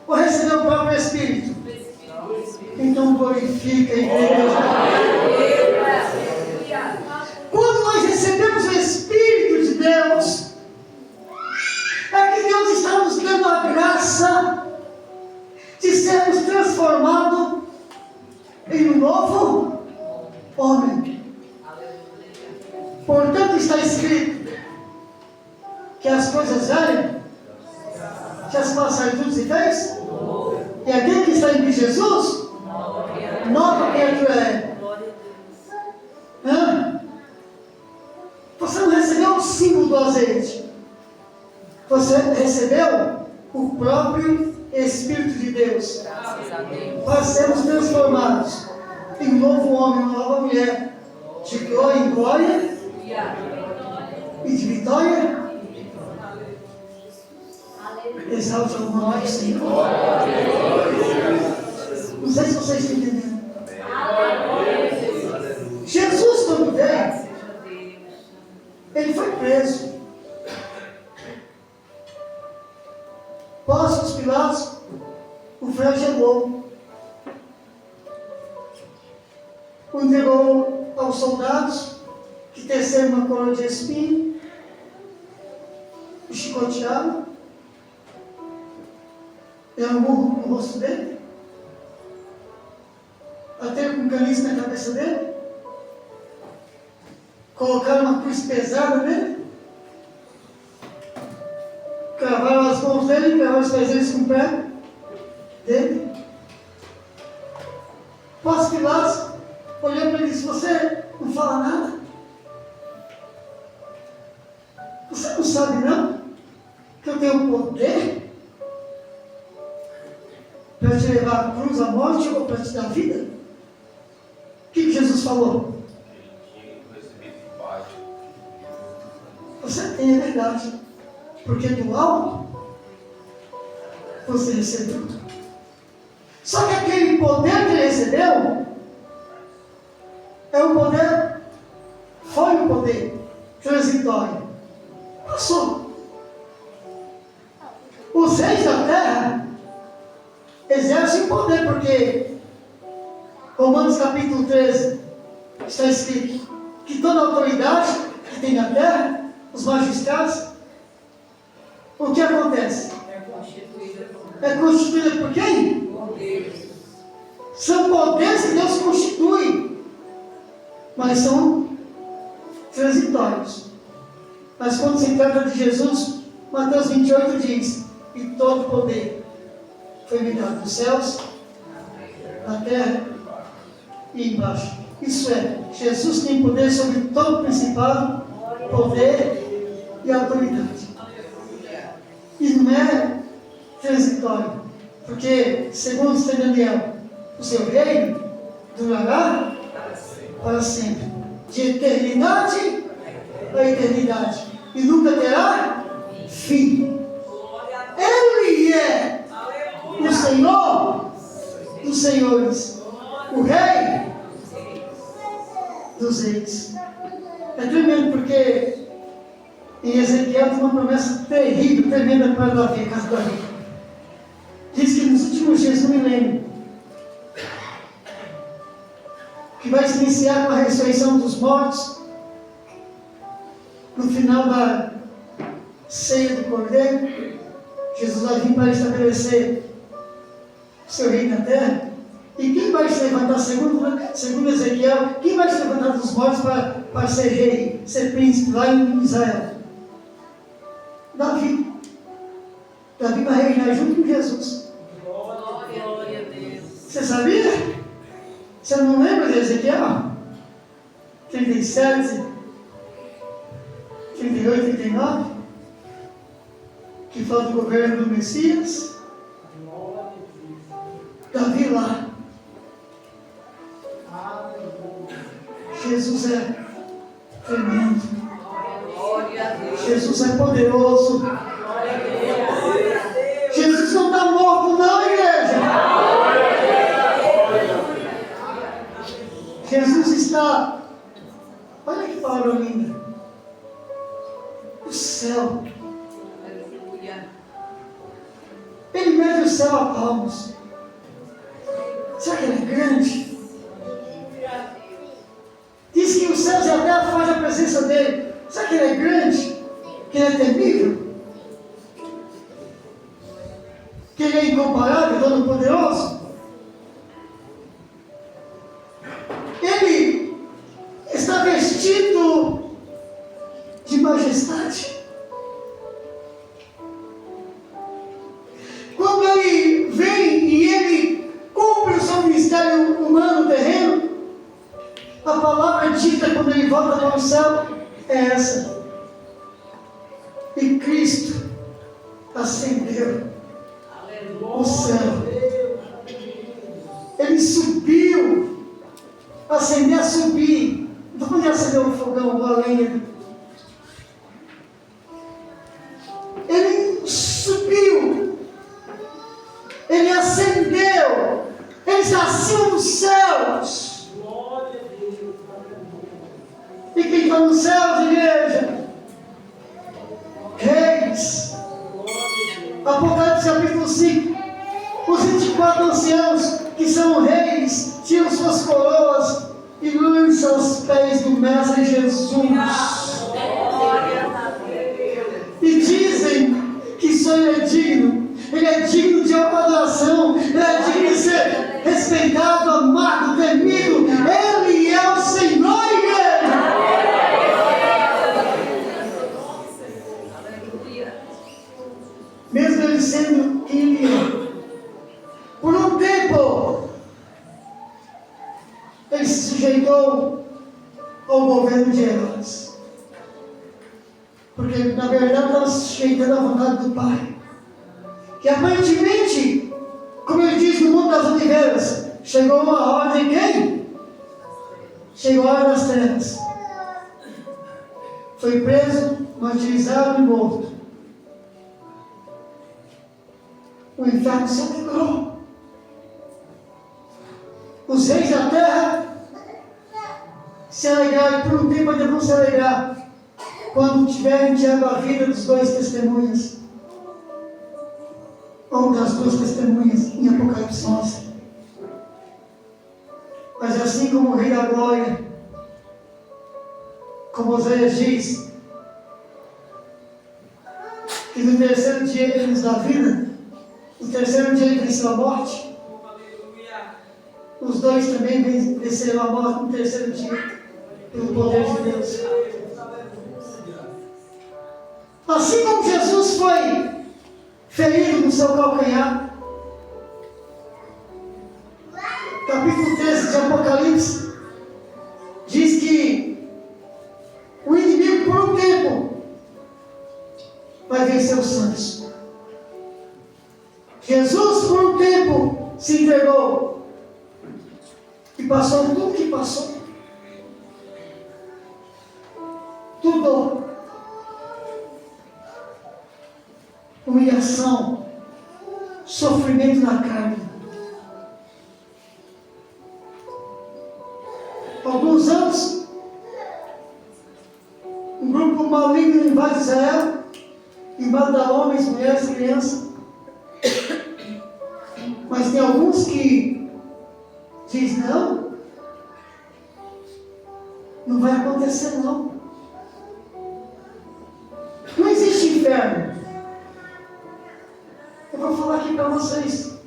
ou recebeu o próprio Espírito? Então glorifica a igreja. Quando nós recebemos o Espírito de Deus, é que graça de sermos transformados em um novo homem. Portanto, está escrito que as coisas velhas já se passaram tudo e fez. E aquele que está em Cristo Jesus, nova criatura é. Você não recebeu o símbolo do azeite. Você recebeu o próprio Espírito de Deus. Para sermos transformados em um novo homem, uma nova mulher, de glória em glória e de vitória. Exalte o nome do Senhor. Não sei se vocês estão entendendo. Jesus, quando veio, ele foi preso. Pôncio Pilatos o flagelou. O entregou aos soldados que teceram uma coroa de espinho, o chicotearam, deram um murro no rosto dele, bateram com um caniço na cabeça dele, colocaram uma cruz pesada nele, cravaram as mãos dele, cravaram os pés deles com o pé dele. Pôncio Pilatos olhou para ele e disse: você não fala nada? Você não sabe não que eu tenho poder para te levar à cruz, à morte ou para te dar vida? O que Jesus falou? Você tem a verdade, porque do alto você recebeu. Só que aquele poder que ele recebeu é um poder, foi um poder transitório. Passou. Os reis da terra exercem poder, porque Romanos capítulo 13 está escrito que toda autoridade que tem na terra, os magistrados, o que acontece? É constituída por quem? Por Deus. São poderes que Deus constitui, mas são transitórios. Mas quando se trata de Jesus, Mateus 28 diz: e todo poder foi me dado dos céus, na terra e embaixo. Isso é, Jesus tem poder sobre todo o principado, poder e autoridade. E não é transitório, porque, segundo está Daniel, o seu reino durará para sempre, de eternidade a eternidade, e nunca terá fim. Ele é o Senhor dos senhores, o Rei dos reis. É tremendo, porque em Ezequiel tem uma promessa terrível, tremenda para Davi, a casa de Davi. Diz que nos últimos dias do milênio, que vai se iniciar com a ressurreição dos mortos, no final da ceia do Cordeiro, Jesus vai vir para estabelecer o seu reino na terra. E quem vai se levantar, segundo Ezequiel, quem vai se levantar dos mortos para ser rei, ser príncipe lá em Israel? Davi. Davi vai reinar junto com Jesus. Glória a Deus. Você sabia? Você não lembra de Ezequiel? 37, 38, 39? Que fala do governo do Messias. Davi lá. Jesus é tremendo. Glória a Deus. Jesus é poderoso. Glória a Deus. Jesus não está morto, não, igreja. Jesus está. Olha que palavra linda. O céu. Aleluia. Ele mede o céu a palmos. Será que ele é grande? Diz que os céus e a terra fazem a presença dele. Será que ele é grande? Que ele é temível? incomparável, todo-poderoso. Ele está vestido de majestade. Quando ele vem e ele cumpre o seu ministério humano terreno, a palavra dita quando ele volta para o céu é essa: e Cristo ascendeu o céu. Ele subiu. Acender, subir. Não podia acender o fogão ou a lenha. Ele subiu. Ele ascendeu. Ele está acima dos céus. E quem está nos céus, igreja? Reis. Apocalipse capítulo 5. Os 24 anciãos, que são reis, tiram suas coroas e lançam aos pés do Mestre Jesus. E dizem que só Ele é digno. Ele é digno de adoração. Ele é digno de ser respeitado, amado, temido. Ele é o Senhor, igreja. Mesmo Ele sendo quem Ele é. Por um tempo, Ele se sujeitou ao governo de Herodes. Porque, na verdade, estava se sujeitando à vontade do Pai. Que aparentemente, como ele diz no mundo das oliveiras, chegou uma hora de quem? Chegou a hora das trevas. Foi preso, martirizado e morto. O inferno se alegrou. Os reis da terra se alegraram, e por um tempo ainda vão se alegrar, quando tiverem tirado a vida dos dois testemunhas, ou das duas testemunhas, em Apocalipse 11. Mas assim como o Rei da Glória, como Oséias diz, que no terceiro dia Ele nos dá vida, no terceiro dia Ele venceu a morte, os dois também venceram a morte no terceiro dia, pelo poder de Deus. Assim como Jesus foi ferido no seu calcanhar, capítulo 13 de Apocalipse, diz que o inimigo por um tempo vai vencer os santos. Jesus por um tempo se entregou e passou tudo que passou. Tudo. Humilhação, sofrimento na carne. Alguns anos, um grupo maligno invade Israel e mata homens, mulheres e crianças. Mas tem alguns que diz não vai acontecer não. Não existe inferno. Eu vou falar aqui para vocês.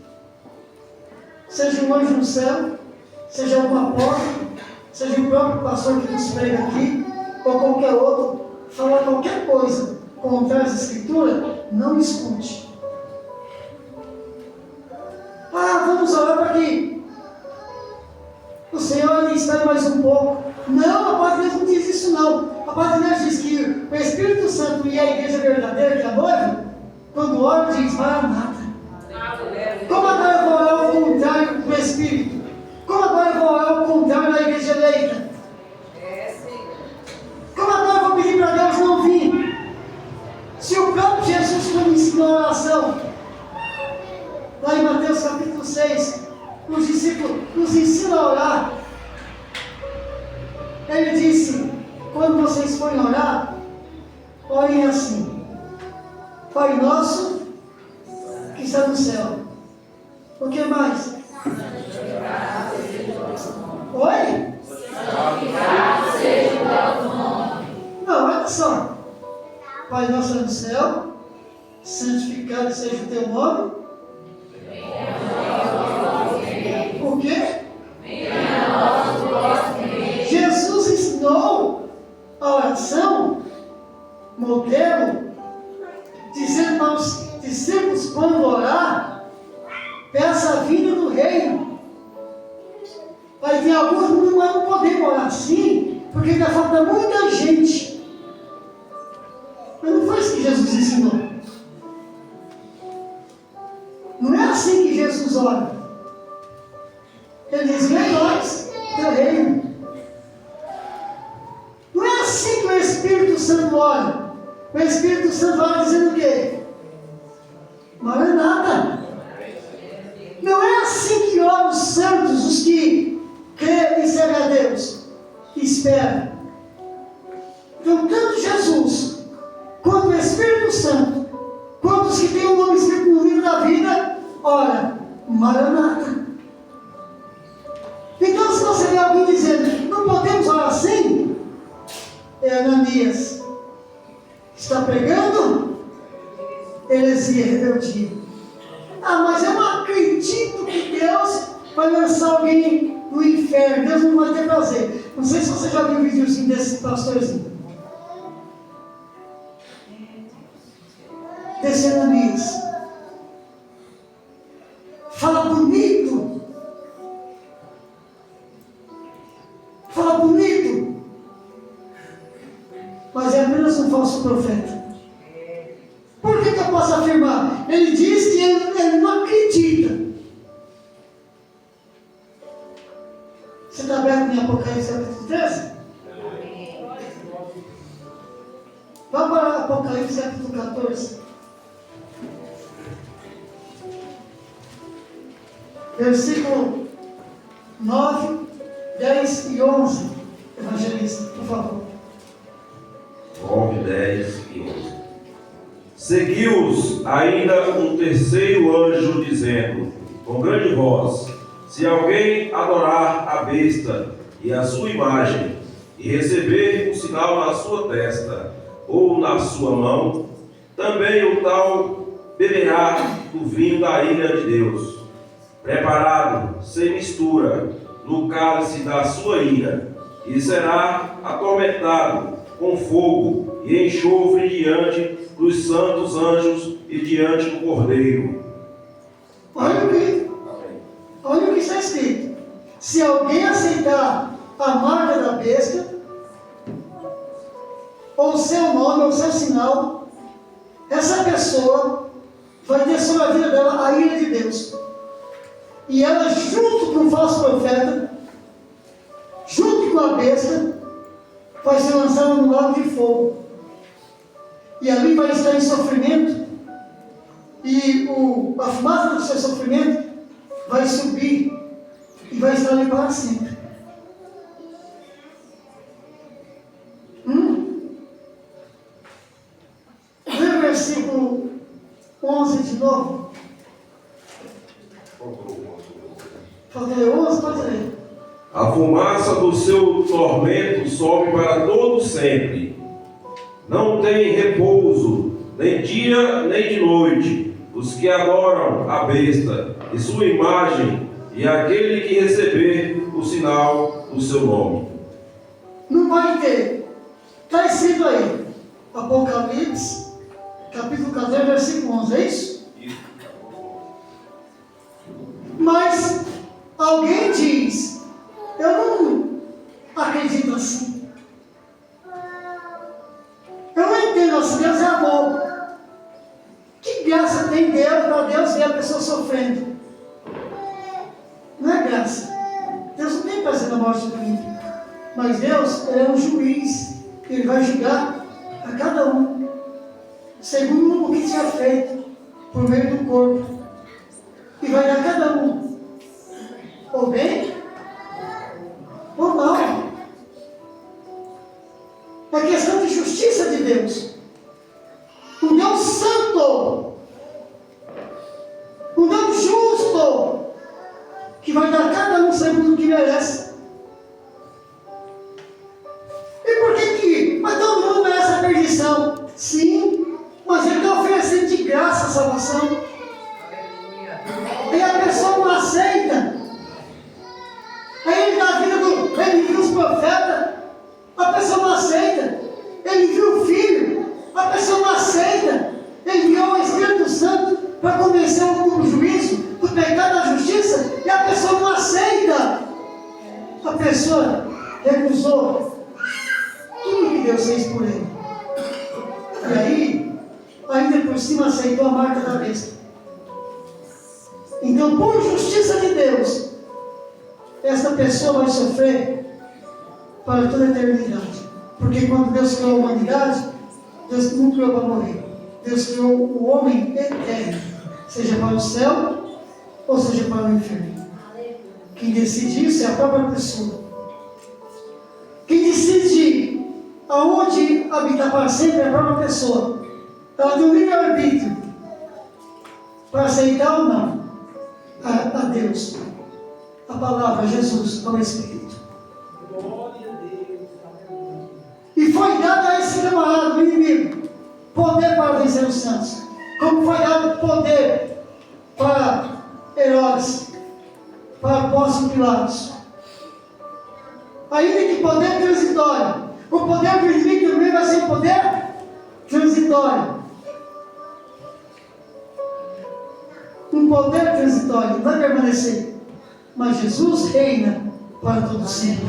Seja um anjo no céu, seja uma porta, seja o próprio pastor que nos prega aqui, ou qualquer outro, falar qualquer coisa contrária às escrituras, não escute. Vamos orar para que o Senhor ainda espere mais um pouco. Não, a palavra de Deus não diz isso não. A palavra de Deus diz que o Espírito Santo e a igreja verdadeira, que é a noiva, quando ora diz Maranata. Como agora eu vou orar ao contrário do Espírito? Como agora eu vou orar ao contrário da igreja eleita? Como agora eu vou pedir para Deus não vir? Se o próprio Jesus, quando ensinou a oração, lá em Mateus capítulo 6, os discípulos nos ensinam a orar. Ele disse, quando vocês forem orar, orem assim: Pai nosso, que está no céu. O que mais? Oi? Não, olha só. Pai nosso no céu, santificado seja o teu nome. modelo, dizendo para os discípulos, quando orar, peça a vinda do reino. Aí tem alguns que não podemos orar assim, porque ainda falta muita gente. Mas não foi isso que Jesus ensinou. Não é assim que Jesus ora. Ele diz, vem nós, teu reino. Não é assim que o Espírito Santo ora. O Espírito Santo ora dizendo o quê? Maranata. Não é assim que oram os santos, os que creem e servem a Deus, que esperam. Então, tanto Jesus, quanto o Espírito Santo, quanto os que têm o nome escrito no livro da vida, ora, Maranata. Então, se você vê alguém dizendo, não podemos orar assim, é Ananias. Está pregando heresia, rebeldia. Ah, mas eu não acredito que Deus vai lançar alguém no inferno. Deus não vai ter prazer. Não sei se você já viu um videozinho desse pastorzinho. Desse Ananias. Fala bonito. Fala bonito. Mas é apenas um falso profeta. Por que eu posso afirmar? Ele diz que ele não acredita. Você está aberto em Apocalipse capítulo 13? Vamos para Apocalipse capítulo 14. Versículo 9, 10 e 11. Evangelista, por favor. 9, 10 e 11. Seguiu-os ainda um terceiro anjo, dizendo, com grande voz, se alguém adorar a besta e a sua imagem, e receber um sinal na sua testa ou na sua mão, também o tal beberá do vinho da ira de Deus, preparado, sem mistura, no cálice da sua ira, e será atormentado com fogo e enxofre diante dos santos anjos e diante do Cordeiro. Olha o que está escrito. Se alguém aceitar a marca da besta, ou seu nome, ou seu sinal, essa pessoa vai ter sobre a vida dela a ira de Deus. E ela, junto com o falso profeta, junto com a besta, vai ser lançada no lago de fogo. E ali vai estar em sofrimento. E a fumaça do seu sofrimento vai subir e vai estar ali para sempre. Lê o versículo 11 de novo. Falta ler 11? Pode ler. A fumaça do seu tormento sobe para todo sempre. Não tem repouso, nem dia nem de noite, os que adoram a besta e sua imagem, e aquele que receber o sinal do seu nome. Não vai ter. Está escrito aí, Apocalipse, capítulo 14, versículo 11, é isso? Mas alguém diz, eu não acredito assim. Eu não entendo assim, Deus é amor. Que graça tem Deus para Deus ver a pessoa sofrendo? Não é graça. Deus não tem prazer na morte do ímpio. Mas Deus, Ele é um juiz. Ele vai julgar a cada um, segundo o que tinha feito, por meio do corpo. E vai dar a cada um, ou bem, ou mal. É questão de justiça de Deus. Um Deus santo, um Deus justo, que vai dar a cada um segundo o que merece. E por que mas todo mundo merece a perdição? Sim, mas Ele está oferecendo de graça a salvação. E a pessoa não aceita. Aí Ele dá a vida ele viu os profetas, a pessoa não aceita. Ele viu o filho, E a pessoa não aceita. A pessoa recusou tudo que Deus fez por ele. E aí, ainda por cima aceitou a marca da besta. Então, por justiça de Deus, esta pessoa vai sofrer para toda a eternidade. Porque quando Deus criou a humanidade, Deus não criou para morrer. Deus criou o homem eterno, seja para o céu ou seja para o inferno. Quem decide isso é a própria pessoa. Quem decide aonde habitar para sempre é a própria pessoa. Ela tem um livre-arbítrio para aceitar ou não a Deus, a palavra, Jesus, ao Espírito. E foi dado a esse camarada, o inimigo, poder para vencer os santos. Como foi dado poder para Herodes, para Pôncio Pilatos. Ainda que poder transitório. O poder do inimigo também vai ser poder transitório. Um poder transitório, não vai permanecer. Mas Jesus reina para todo sempre.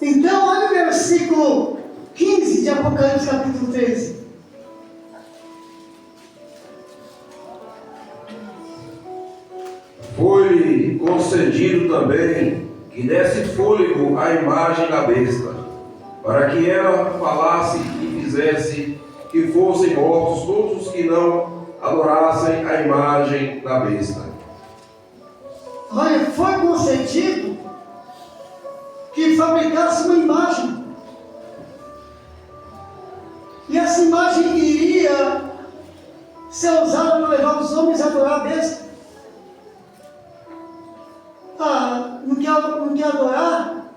Então, olha o versículo 15 de Apocalipse, capítulo 13. Foi-lhe concedido também que desse fôlego à imagem da besta, para que ela falasse e fizesse que fossem mortos todos os que não adorassem a imagem da besta. Olha, foi concedido que fabricasse uma imagem. E essa imagem iria ser usada para levar os homens a adorar a besta. Não quer adorar,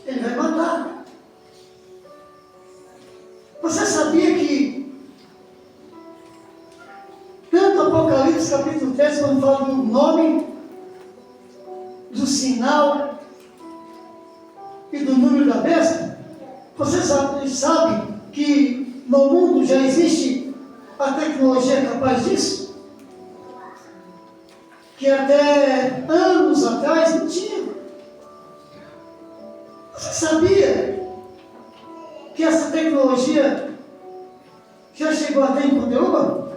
ele vai matar. Você sabia que tanto Apocalipse capítulo 13, quando fala do nome, do sinal e do número da besta, você sabe que no mundo já existe a tecnologia capaz disso? Que até anos atrás não tinha. Você sabia que essa tecnologia já chegou até em Conteúba?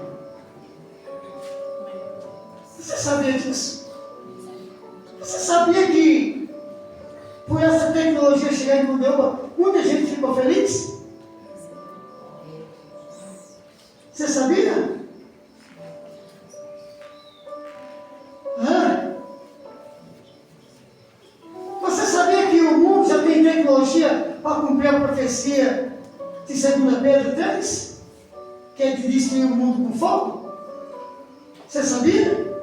Você sabia disso? Você sabia que por essa tecnologia chegar em Conteúba, muita gente ficou feliz? Você sabia? Você sabia que o mundo já tem tecnologia para cumprir a profecia de 2 Pedro 3? Que é de destruir o mundo com fogo? Você sabia?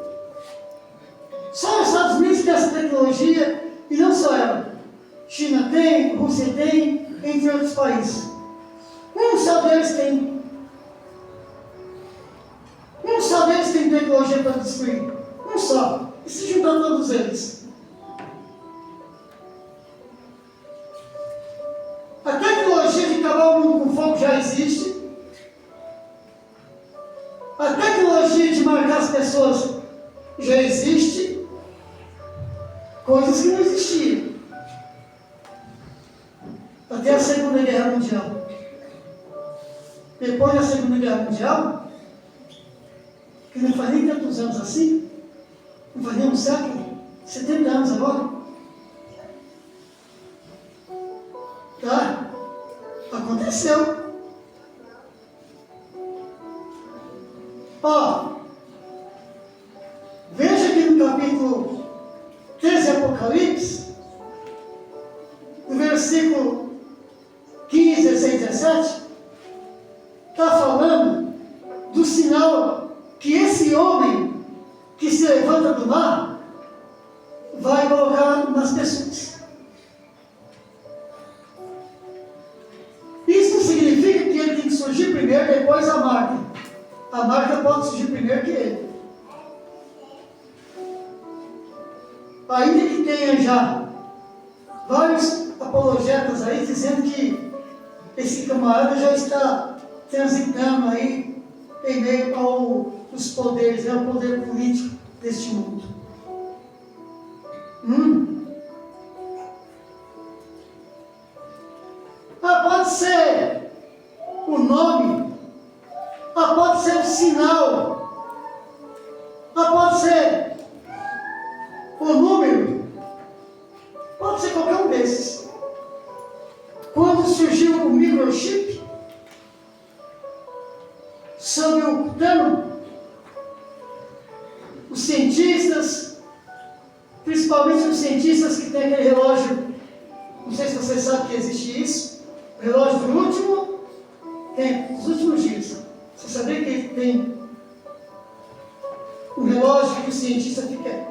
Só os Estados Unidos têm essa tecnologia, e não só ela. China tem, Rússia tem, entre outros países. Um só deles tem. Um só deles tem tecnologia para destruir. Um só. E se juntar todos eles? A tecnologia de acabar o mundo com fogo já existe. A tecnologia de marcar as pessoas já existe. Coisas que não existiam até a Segunda Guerra Mundial. Depois da Segunda Guerra Mundial, que não faz nem tantos anos assim, não faz nem um século, 70 anos agora. Tá? Aconteceu. Veja aqui no capítulo 13 Apocalipse, no versículo 15, 16, 17, está falando do sinal que esse homem que se levanta do mar vai colocar nas pessoas. Isso não significa que ele tem que surgir primeiro, depois a marca. A marca pode surgir primeiro que ele. Ainda que tenha já vários apologetas aí dizendo que esse camarada já está transitando aí em meio ao dos poderes, é o poder político deste mundo. Pode ser o nome, pode ser o sinal, pode ser o número, pode ser qualquer um desses. Quando surgiu o microchip, sob o plano, os cientistas, principalmente os cientistas que têm aquele relógio, não sei se você sabe que existe isso, o relógio do último, tem os últimos dias. Você sabia que tem um relógio que o cientista fica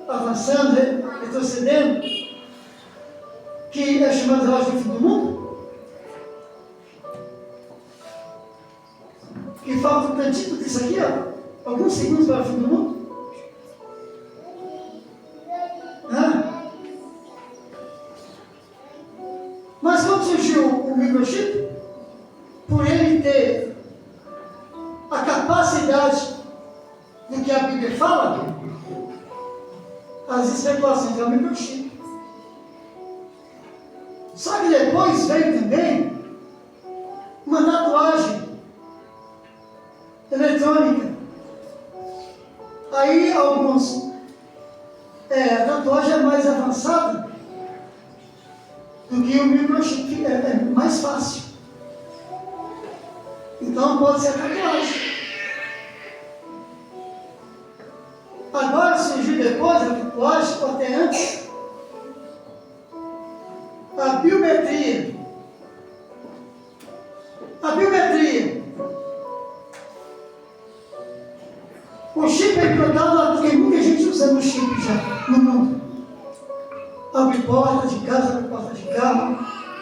avançando, retrocedendo, que é chamado relógio do fim do mundo? Que falta um tantinho disso aqui, ó, alguns segundos para o fim do mundo. Mas quando surgiu o microchip, por ele ter a capacidade do que a Bíblia fala, as especulações é o microchip. Só que depois veio também uma tatuagem eletrônica. Aí alguns, a tatuagem é mais avançada do que o microchip, é mais fácil. Então pode ser a tatuagem. Agora surgiu depois a tatuagem, ou até antes, a biometria. A biometria. O chip é implantado, tem muita gente usando o chip já no mundo. Abre porta de casa, abre porta de carro,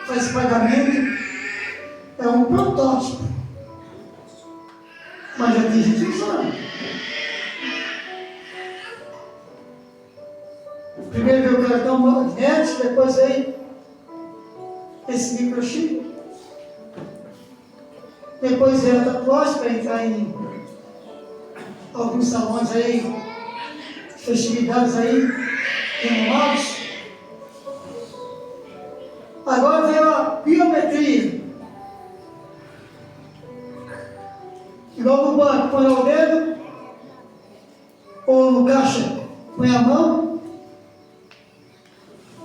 faz pagamento. É um protótipo. Mas já tem gente usando. Primeiro veio o cartão magnético, depois veio esse microchip. Depois veio a tatuagem para entrar em alguns salões aí, festividades aí, renomados. Agora veio a biometria. Igual no banco, põe o dedo, ou no caixa, põe a mão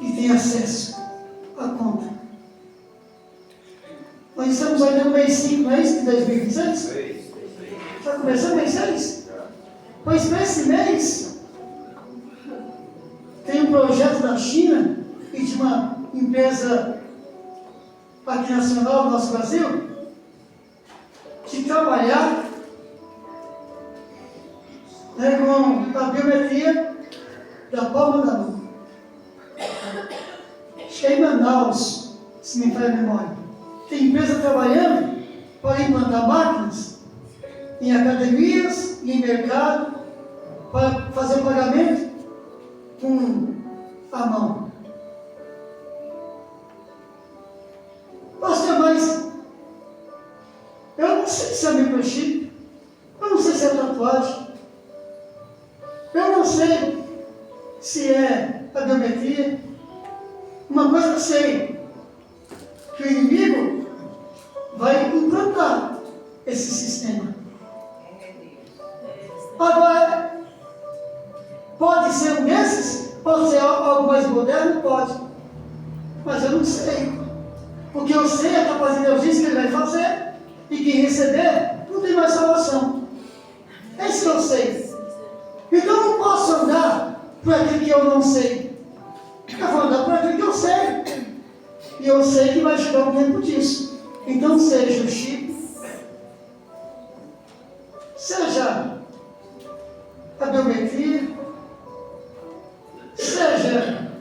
e tem acesso à conta. Nós estamos ainda no mês 5, não é isso? De 2026? Já começou o mês 6? Pois para esse mês tem um projeto da China e de uma empresa aqui nacional do nosso Brasil de trabalhar com a biometria da palma da mão. Acho que é em Manaus, se me faz a memória. Tem empresa trabalhando para implantar máquinas em academias e em mercado para fazer o pagamento com a mão. Pastor, mas eu não sei se é microchip, eu não sei se é tatuagem, eu não sei se é a biometria. Uma coisa eu sei, que o inimigo vai implantar esse sistema. Agora, pode ser um desses, pode ser algo mais moderno, pode, mas eu não sei. O que eu sei é capaz de Deus diz que Ele vai fazer, e quem receber não tem mais salvação. É isso que eu sei. Então eu não posso andar por aquilo que eu não sei. Eu vou andar por aquilo que eu sei. E eu sei que vai chegar o tempo disso. Então seja o chip, seja a biometria, seja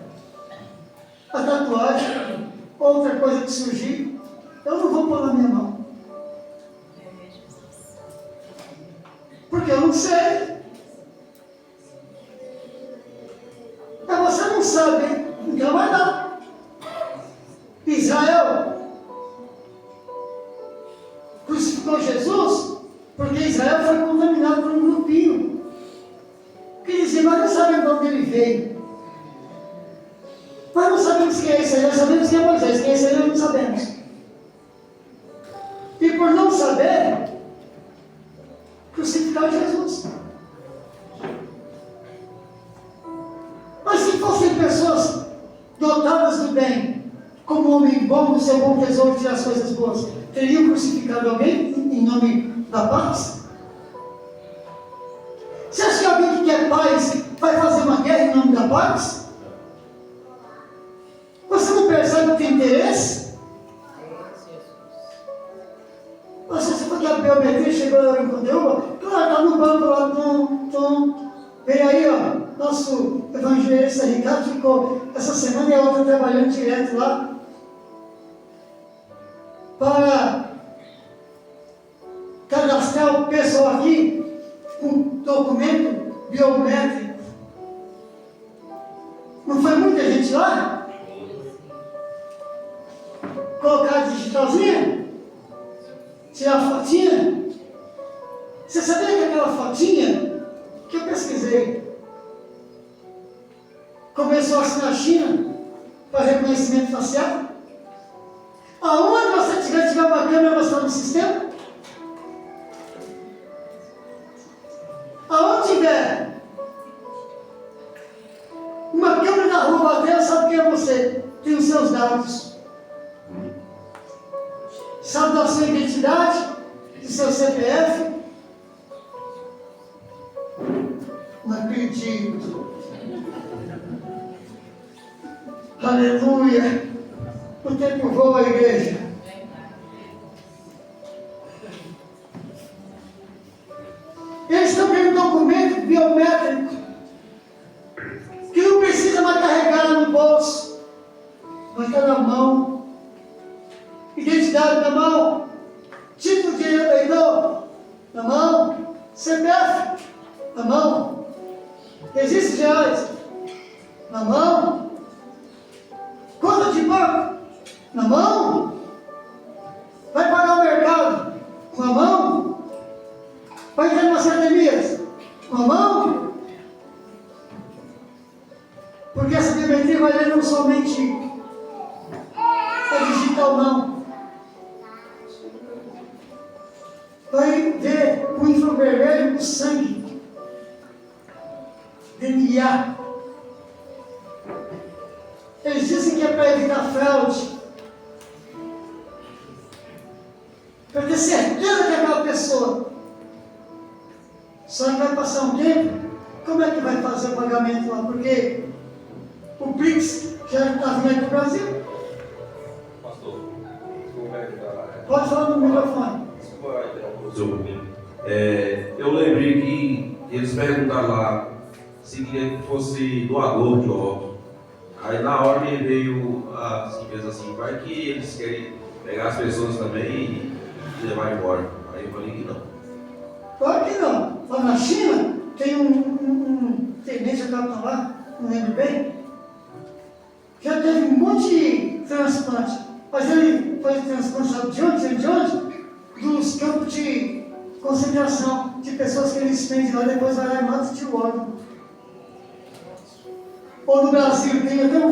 a tatuagem, outra coisa que surgir, eu não vou pôr na minha mão. Porque eu não sei. Mas você não sabe, então vai dar. Israel crucificou Jesus porque Israel foi contaminado por um grupinho que dizia, mas não sabemos de onde ele veio. Mas não sabemos quem é Israel, sabemos quem é Moisés, quem é Israel não sabemos. E por não saber, crucificaram Jesus. Mas se fossem pessoas dotadas do bem, como um homem bom, do seu bom tesouro, tirar as coisas boas, teriam crucificado alguém em nome da paz? Você acha que alguém que quer paz vai fazer uma guerra em nome da paz? Você não percebe que tem interesse? Você falou que a biometria chegou lá em Conteúba? Claro, está no banco lá, vem aí, ó. Nosso evangelista Ricardo ficou essa semana e a outra trabalhando direto lá para cadastrar o pessoal aqui com documento biométrico. Não foi muita gente lá? Colocar a digitalzinha? Tirar a fotinha? Você sabia que aquela fotinha que eu pesquisei começou assim na China para reconhecimento facial? Aonde você tiver uma câmera mostrando no sistema? Aonde tiver uma câmera na rua batendo, sabe quem é você? Tem os seus dados. Sabe da sua identidade, do seu CPF. Não acredito. Aleluia. O tempo voa, igreja. Eles estão querendo um documento biométrico que não precisa mais carregar no bolso, mas está na mão. Identidade na mão, título de eleitor na mão, CPF na mão, registro de reais na mão, conta de banco na mão, vai pagar o mercado com a mão, vai entrar nas academias com a mão, porque essa biometria vai ler não somente a digital não. Vai ver o infravermelho no sangue, DNA. Eles dizem que é para evitar fraude, para ter certeza que aquela pessoa. Só que vai passar um tempo, como é que vai fazer o pagamento lá? Porque o Pix já está vindo aqui para o Brasil. Pastor, Pode falar no microfone. Eu lembrei que eles perguntaram lá se queria que fosse doador de órgãos. Aí na hora me veio assim, fez assim, vai que eles querem pegar as pessoas também e levar embora. Aí eu falei que não. Claro que não. Lá na China tem um tenente que estava lá, não lembro bem, já teve um monte de transplante. Mas ele foi transplante, sabe de onde? Dos campos de concentração, de pessoas que eles prendem lá, depois vai lá e matam de órgão. Ou no Brasil, tem até um